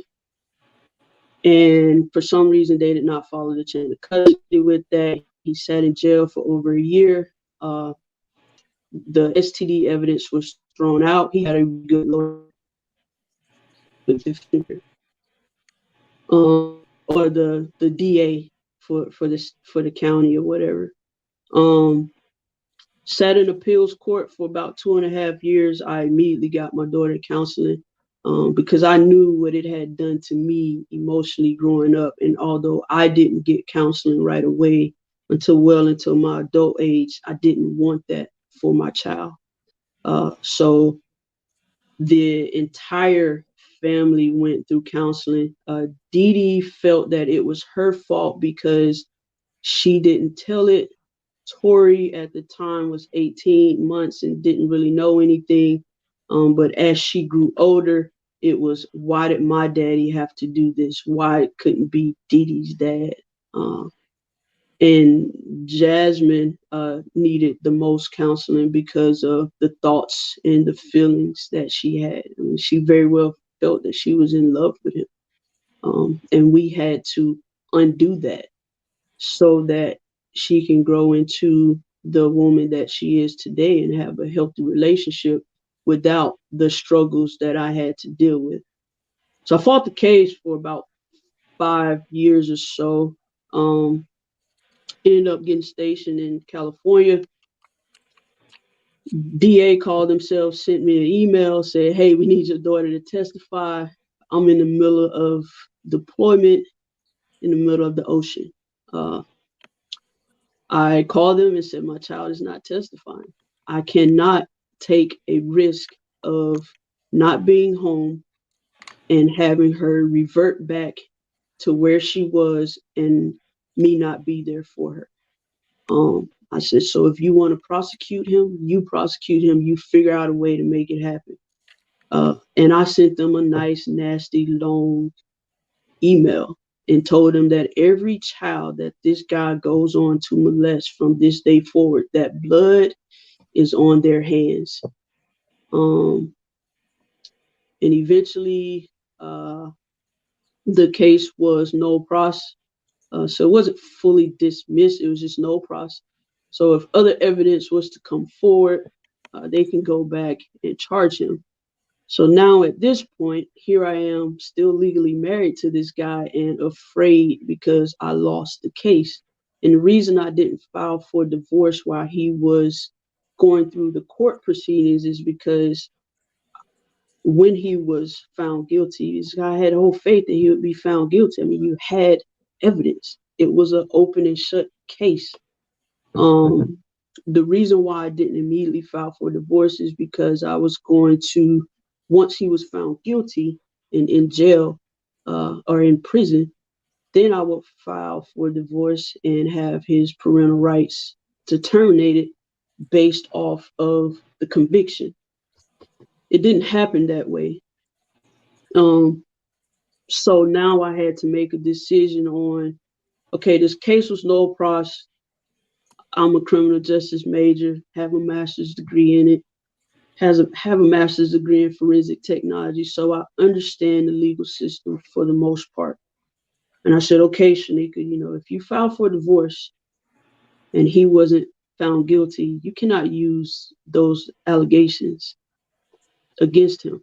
And for some reason, they did not follow the chain of custody with that. He sat in jail for over a year. The STD evidence was thrown out. He had a good lawyer with defender, or the DA for the county or whatever. Sat in appeals court for about 2.5 years. I immediately got my daughter counseling, because I knew what it had done to me emotionally growing up. And although I didn't get counseling right away until my adult age, I didn't want that for my child. So the entire family went through counseling. Dee Dee felt that it was her fault because she didn't tell it. Tori at the time was 18 months and didn't really know anything. But as she grew older, it was, why did my daddy have to do this? Why it couldn't be Dee Dee's dad? And Jasmine needed the most counseling because of the thoughts and the feelings that she had. I mean, she very well felt that she was in love with him. And we had to undo that so that she can grow into the woman that she is today and have a healthy relationship without the struggles that I had to deal with. So I fought the case for about 5 years or so. Ended up getting stationed in California. DA called themselves, sent me an email, said, hey, we need your daughter to testify. I'm in the middle of deployment in the middle of the ocean. I called them and said, my child is not testifying. I cannot take a risk of not being home and having her revert back to where she was and me not be there for her. I said, so if you want to prosecute him, you figure out a way to make it happen. And I sent them a nice, nasty, long email and told them that every child that this guy goes on to molest from this day forward, that blood is on their hands. And eventually, the case was no pros. So it wasn't fully dismissed. It was just no pros. So if other evidence was to come forward, they can go back and charge him. So now at this point, here I am still legally married to this guy and afraid because I lost the case. And the reason I didn't file for divorce while he was going through the court proceedings is because when he was found guilty, this guy had whole faith that he would be found guilty. I mean, you had evidence. It was an open and shut case. The reason why I didn't immediately file for divorce is because I was going to, once he was found guilty and in jail or in prison, then I would file for divorce and have his parental rights to terminate it based off of the conviction. It didn't happen that way. So now I had to make a decision on, okay, this case was no pros. I'm a criminal justice major, have a master's degree in it, have a master's degree in forensic technology, so I understand the legal system for the most part. And I said, okay, Shanika, if you file for divorce and he wasn't found guilty, you cannot use those allegations against him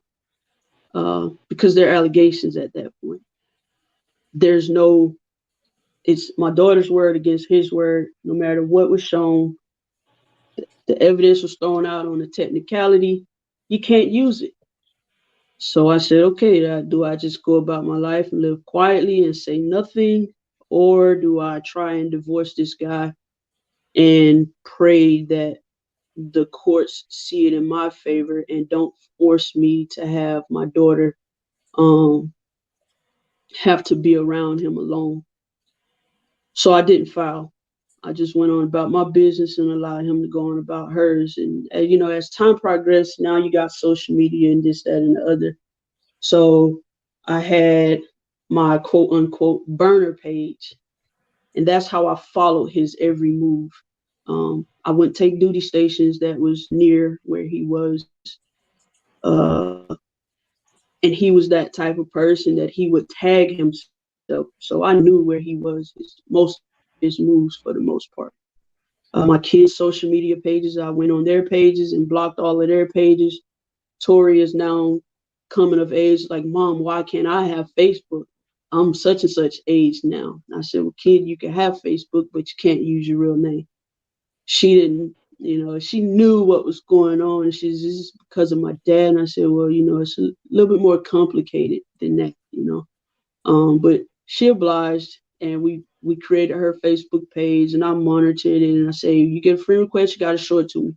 because they're allegations at that point. It's my daughter's word against his word, no matter what was shown. The evidence was thrown out on a technicality. You can't use it. So I said, okay, do I just go about my life and live quietly and say nothing? Or do I try and divorce this guy and pray that the courts see it in my favor and don't force me to have my daughter have to be around him alone? So I didn't file. I just went on about my business and allowed him to go on about hers. And, as time progressed, now you got social media and this, that, and the other. So I had my quote unquote burner page. And that's how I followed his every move. I wouldn't take duty stations that was near where he was. And he was that type of person that he would tag himself. So I knew where he was most his moves for the most part. My kids' social media pages, I went on their pages and blocked all of their pages. Tori is now coming of age, like, Mom, why can't I have Facebook? I'm such and such age now. And I said, well, kid, you can have Facebook, but you can't use your real name. She didn't, she knew what was going on. And she's, this is because of my dad. And I said, well, it's a little bit more complicated than that, but she obliged, and we created her Facebook page, and I monitored it, and I say, you get a friend request, you got to show it to me.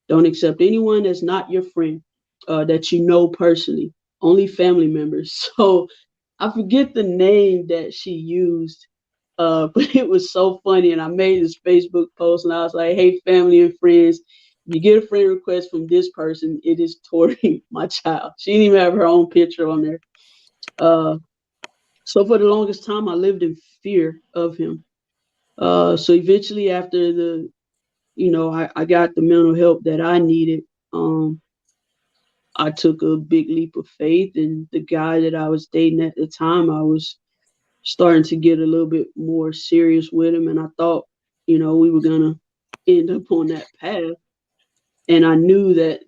Don't accept anyone that's not your friend, that you know personally, only family members. So I forget the name that she used, but it was so funny, and I made this Facebook post, and I was like, hey, family and friends, if you get a friend request from this person, it is Tori, my child. She didn't even have her own picture on there. So for the longest time, I lived in fear of him. So eventually, after I got the mental help that I needed. I took a big leap of faith, and the guy that I was dating at the time, I was starting to get a little bit more serious with him, and I thought, we were gonna end up on that path. And I knew that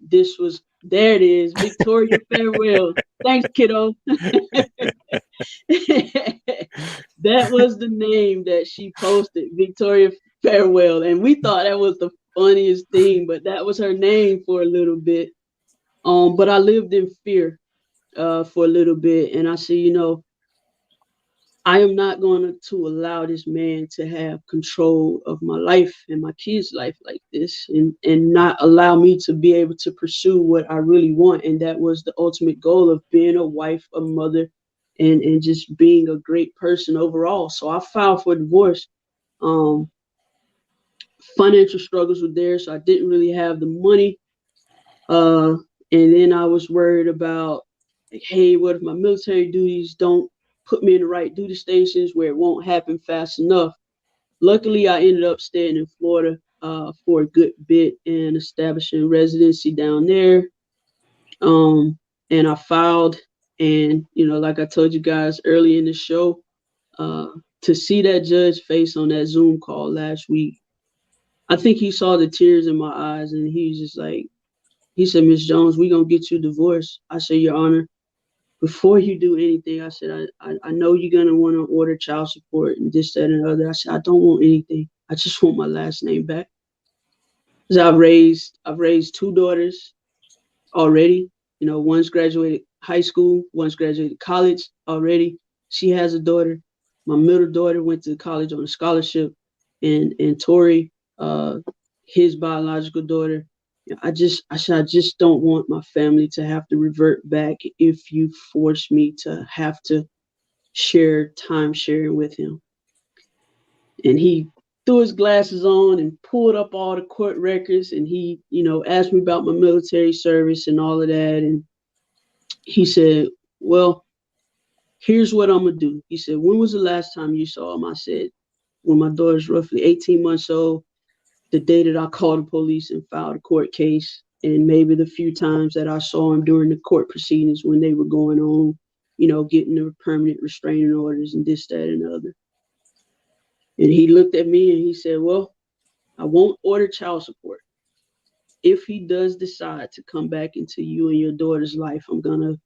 there it is, Victoria Farewell. Thanks, kiddo. That was the name that she posted, Victoria Farewell. And we thought that was the funniest thing, but that was her name for a little bit. But I lived in fear for a little bit. And I said, I am not going to allow this man to have control of my life and my kids' life like this, and not allow me to be able to pursue what I really want. And that was the ultimate goal of being a wife, a mother, and just being a great person overall. So I filed for divorce. Financial struggles were there, so I didn't really have the money. And then I was worried about, like, hey, what if my military duties don't put me in the right duty stations where it won't happen fast enough? Luckily, I ended up staying in Florida for a good bit and establishing residency down there. And I filed, and like I told you guys early in the show, to see that judge face on that Zoom call last week, I think he saw the tears in my eyes, and he's just like, he said, Miss Jones, we're going to get you divorced. I said, Your Honor, before you do anything, I said, I know you're going to want to order child support and this, that, and the other. I said, I don't want anything. I just want my last name back. Because I've raised two daughters already. One's graduated high school, one's graduated college already. She has a daughter. My middle daughter went to college on a scholarship, and Tori, his biological daughter. I just don't want my family to have to revert back if you force me to have to share time sharing with him. And he threw his glasses on and pulled up all the court records, and he, asked me about my military service and all of that. And he said, well, here's what I'm going to do. He said, when was the last time you saw him? I said, when my daughter's roughly 18 months old, the day that I called the police and filed a court case, and maybe the few times that I saw him during the court proceedings when they were going on, getting the permanent restraining orders and this, that, and the other. And he looked at me and he said, well, I won't order child support. If he does decide to come back into you and your daughter's life, I'm going to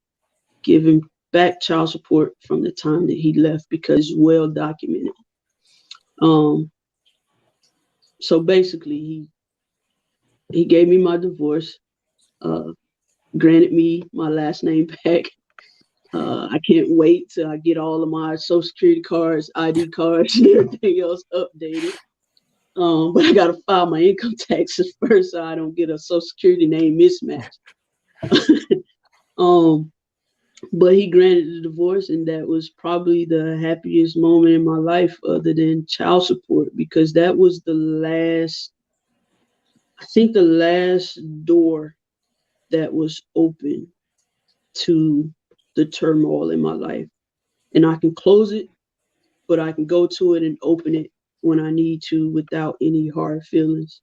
give him back child support from the time that he left, because it's well documented. So basically, he gave me my divorce, granted me my last name back. I can't wait till I get all of my social security cards, ID cards, and everything else updated. But I got to file my income taxes first so I don't get a social security name mismatch. But he granted the divorce, and that was probably the happiest moment in my life other than child support, because that was the last door that was open to the turmoil in my life. And I can close it, but I can go to it and open it when I need to without any hard feelings.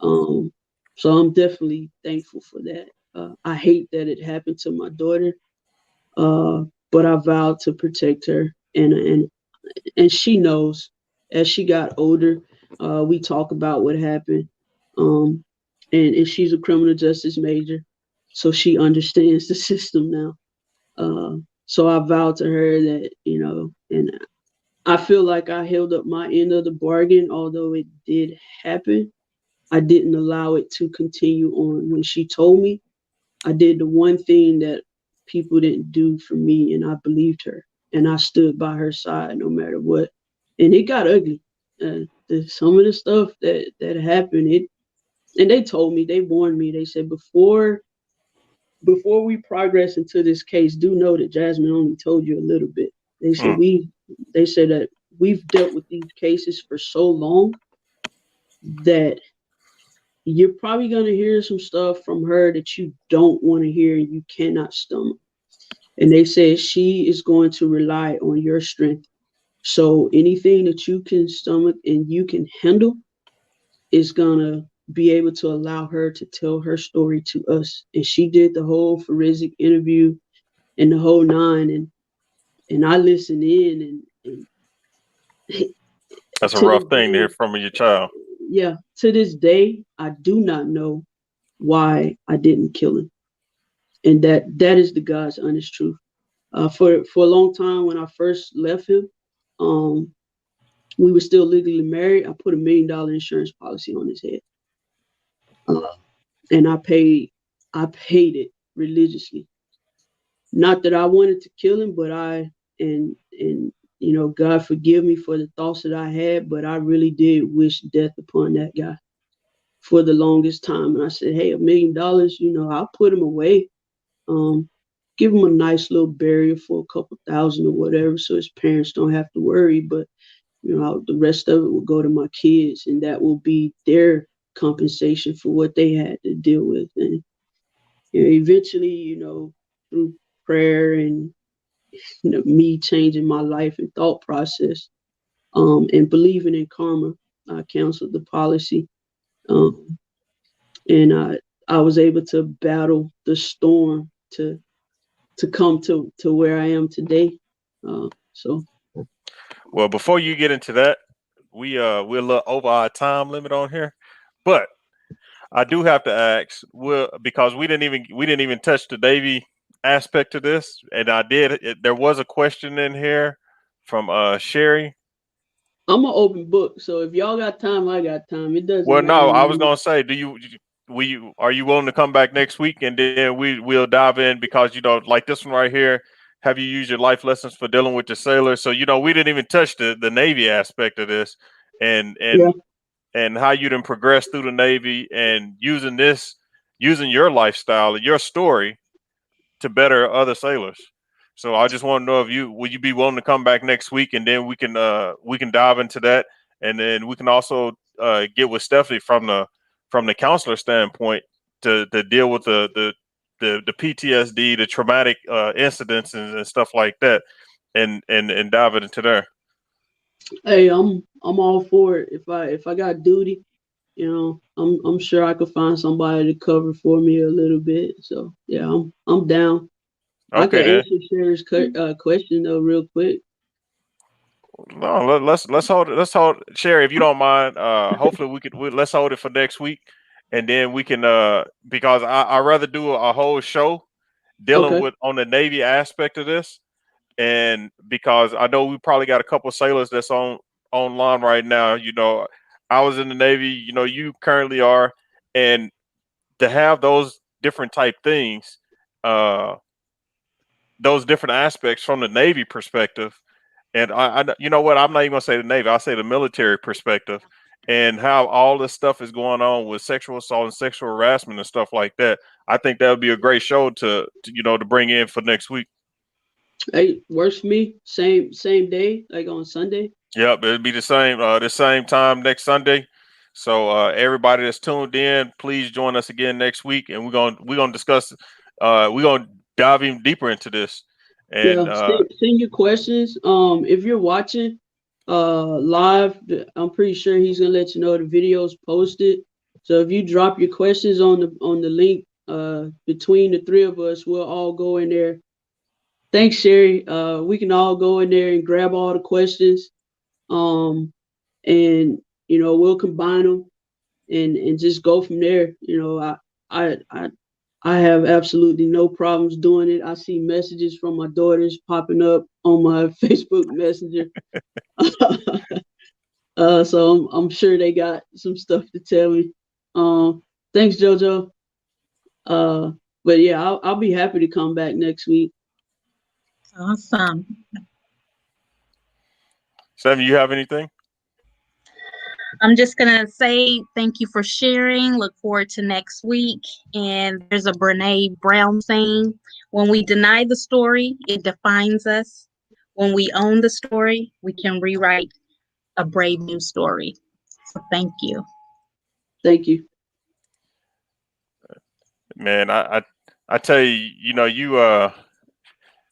So I'm definitely thankful for that. I hate that it happened to my daughter, but I vowed to protect her, and she knows. as she got older, we talk about what happened. Um, and she's a criminal justice major, so she understands the system now. So I vowed to her that, and I feel like I held up my end of the bargain, although it did happen. I didn't allow it to continue on. When she told me, I did the one thing that people didn't do for me, and I believed her, and I stood by her side no matter what. And it got ugly. Some of the stuff that happened, and they told me, they warned me. They said before we progress into this case, do know that Jasmine only told you a little bit. They said Mm. they said that we've dealt with these cases for so long that you're probably going to hear some stuff from her that you don't want to hear and you cannot stomach. And they said she is going to rely on your strength. So anything that you can stomach and you can handle is going to be able to allow her to tell her story to us. And she did the whole forensic interview and the whole nine. And I listened in and That's a to rough this thing to hear day, from your child. yeah, to this day, I do not know why I didn't kill him. And that is the God's honest truth. For a long time, when I first left him, um, we were still legally married. I put $1 million insurance policy on his head, and I paid it religiously. Not that I wanted to kill him, but and God forgive me for the thoughts that I had, but I really did wish death upon that guy for the longest time. And I said, hey, $1 million, I'll put him away. Um, Give him a nice little burial for a couple thousand or whatever, so his parents don't have to worry. But the rest of it will go to my kids, and that will be their compensation for what they had to deal with. And eventually, through prayer and me changing my life and thought process, and believing in karma, I canceled the policy, um, and I was able to battle the storm to come to where I am today. So Well, before you get into that, we're a little over our time limit on here, but I do have to ask, because we didn't even touch the Navy aspect of this, and there was a question in here from Sherry. I'm an open book. So if y'all got time, I got time. It doesn't Well, matter no, to I was me. gonna say, are you willing to come back next week, and then we'll dive in, because like this one right here, have you used your life lessons for dealing with your sailors? So we didn't even touch the Navy aspect of this, and Yeah. and and how you done progress through the Navy, and using your lifestyle and your story to better other sailors. So I just want to know, if would you be willing to come back next week, and then we can dive into that, and then we can also get with Stephanie from the counselor standpoint to deal with the PTSD, the traumatic incidents and stuff like that, and dive into there. Hey, I'm all for it. If I got duty, I'm sure I could find somebody to cover for me a little bit. So yeah, I'm down. I can Okay, then. answer Sherry's question though real quick. No, let's hold Sherry, if you don't mind. Hopefully let's hold it for next week, and then we can because I rather do a whole show dealing Okay. with on the Navy aspect of this, and because I know we probably got a couple sailors that's online right now. I was in the Navy. You currently are, and to have those different type things, uh, those different aspects from the Navy perspective. And you know what? I'm not even gonna say the Navy. I'll say the military perspective, and how all this stuff is going on with sexual assault and sexual harassment and stuff like that. I think that would be a great show to bring in for next week. Hey, works for me. Same day, like on Sunday. Yep, it'll be the same time next Sunday. So everybody that's tuned in, please join us again next week, and we're gonna discuss. We're gonna dive even deeper into this, and Yeah, send your questions. If you're watching live, I'm pretty sure he's gonna let you know the video's posted. So if you drop your questions on the link between the three of us, we'll all go in there. Thanks, Sherry. We can all go in there and grab all the questions. Um, and we'll combine them and just go from there. I have absolutely no problems doing it. I see messages from my daughters popping up on my Facebook Messenger. So I'm sure they got some stuff to tell me. Thanks, JoJo. Uh, but yeah, I'll be happy to come back next week. Awesome. Seven, you have anything? I'm just going to say thank you for sharing. Look forward to next week. And there's a Brene Brown saying, when we deny the story, it defines us. When we own the story, we can rewrite a brave new story. So thank you. Thank you. Man, I tell you, you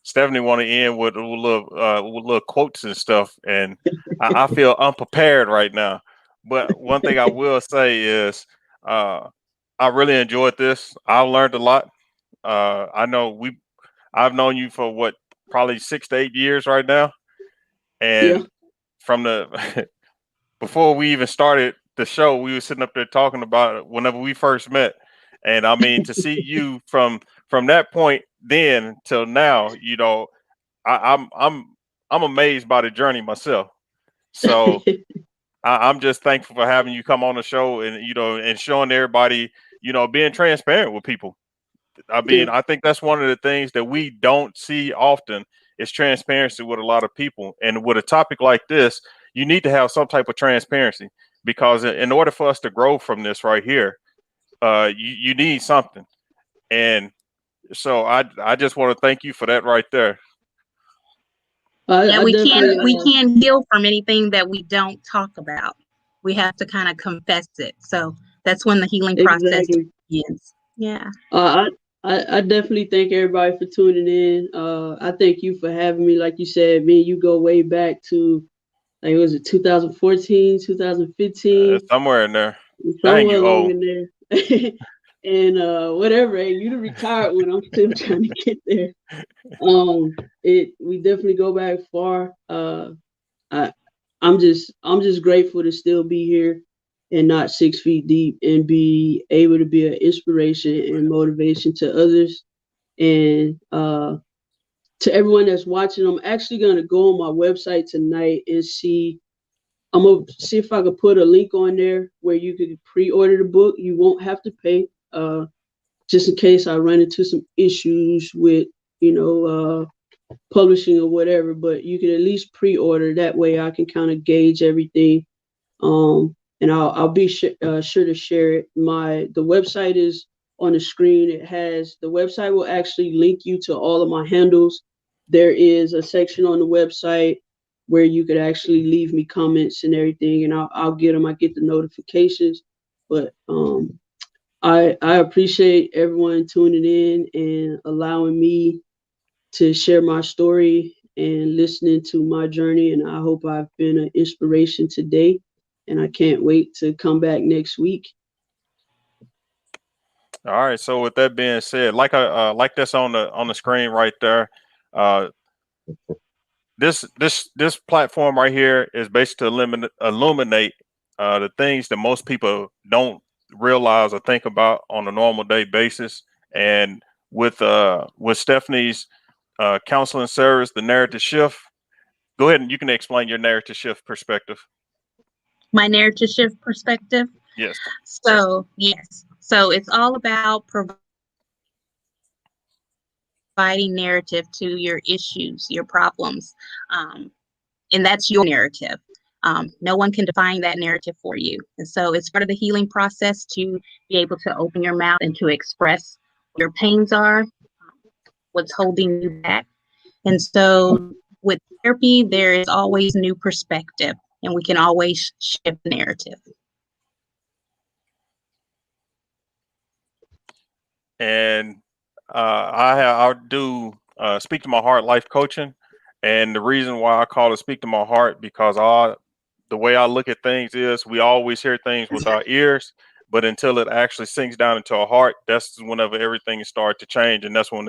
Stephanie want to end with little quotes and stuff, and I feel unprepared right now. But one thing I will say is, I really enjoyed this. I learned a lot. I know I've known you for what, probably 6 to 8 years right now, Yeah. and from the before we even started the show, we were sitting up there talking about it whenever we first met. And I mean, to see you from that point then till now, I'm amazed by the journey myself. So I'm just thankful for having you come on the show, and and showing everybody, being transparent with people. I Yeah. mean, I think that's one of the things that we don't see often is transparency with a lot of people. And with a topic like this, you need to have some type of transparency, because in order for us to grow from this right here, you need something. And so I just want to thank you for that right there. Yeah, I we definitely. can't heal from anything that we don't talk about. We have to kind of confess it. So that's when the healing process Exactly. begins. Yeah. I definitely thank everybody for tuning in. I thank you for having me. Like you said, me and you go way back to, like, was it 2014, 2015, Somewhere in there. Dang, somewhere you along old. in there. And whatever, hey, you the retired one. I'm still trying to get there. We definitely go back far. I I'm just grateful to still be here and not 6 feet deep, and be able to be an inspiration and motivation to others. And to everyone that's watching, I'm actually gonna go on my website tonight and see. I'm gonna see if I could put a link on there where you could pre-order the book. You won't have to pay. Just in case I run into some issues with, publishing or whatever, but you can at least pre-order. That way I can kind of gauge everything. And I'll be sure to share it. The website is on the screen. The website will actually link you to all of my handles. There is a section on the website where you could actually leave me comments and everything, and I'll get them. I get the notifications. But I appreciate everyone tuning in and allowing me to share my story and listening to my journey. And I hope I've been an inspiration today. And I can't wait to come back next week. All right. So with that being said, like that's on the screen right there. Uh, this platform right here is basically to illuminate the things that most people don't realize or think about on a normal day basis. And with Stephanie's counseling service, the narrative shift. Go ahead and you can explain your narrative shift perspective. My narrative shift perspective. Yes. So, yes. So it's all about providing narrative to your issues, your problems. And that's your narrative. No one can define that narrative for you. And so it's part of the healing process to be able to open your mouth and to express what your pains are, what's holding you back. And so with therapy, there is always new perspective, and we can always shift the narrative. And I do speak to my heart life coaching, and the reason why I call it speak to my heart, because the way I look at things is we always hear things with our ears, but until it actually sinks down into our heart, that's whenever everything starts to change, and that's when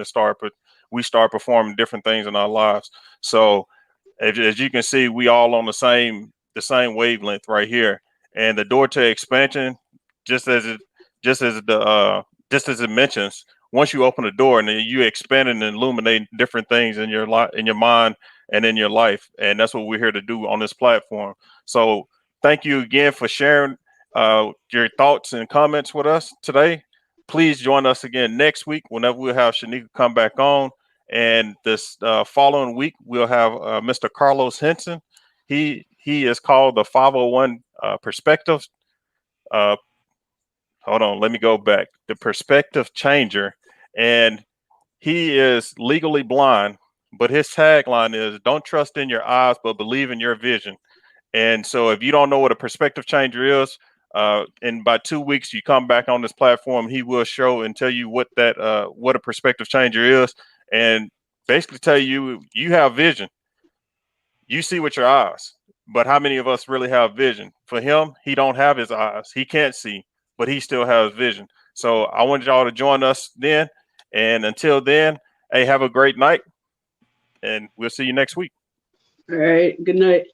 we start performing different things in our lives. So as you can see, we all on the the same wavelength right here. And the door to expansion, just as it just as the just as it mentions, once you open the door and then you expand and illuminate different things in your life, in your mind, and in your life. And that's what we're here to do on this platform. So thank you again for sharing your thoughts and comments with us today. Please join us again next week whenever we'll have Shanika come back on. And this following week, we'll have Mr. Carlos Henson. He is called the 501 Perspective. Uh, Hold on, let me go back. The Perspective Changer. And he is legally blind, but his tagline is don't trust in your eyes, but believe in your vision. And so if you don't know what a perspective changer is, in about 2 weeks, you come back on this platform, he will show and tell you what a perspective changer is, and basically tell you you have vision. You see with your eyes, but how many of us really have vision? For him, he don't have his eyes. He can't see, but he still has vision. So I want y'all to join us then. And until then, hey, have a great night, and we'll see you next week. All right. Good night.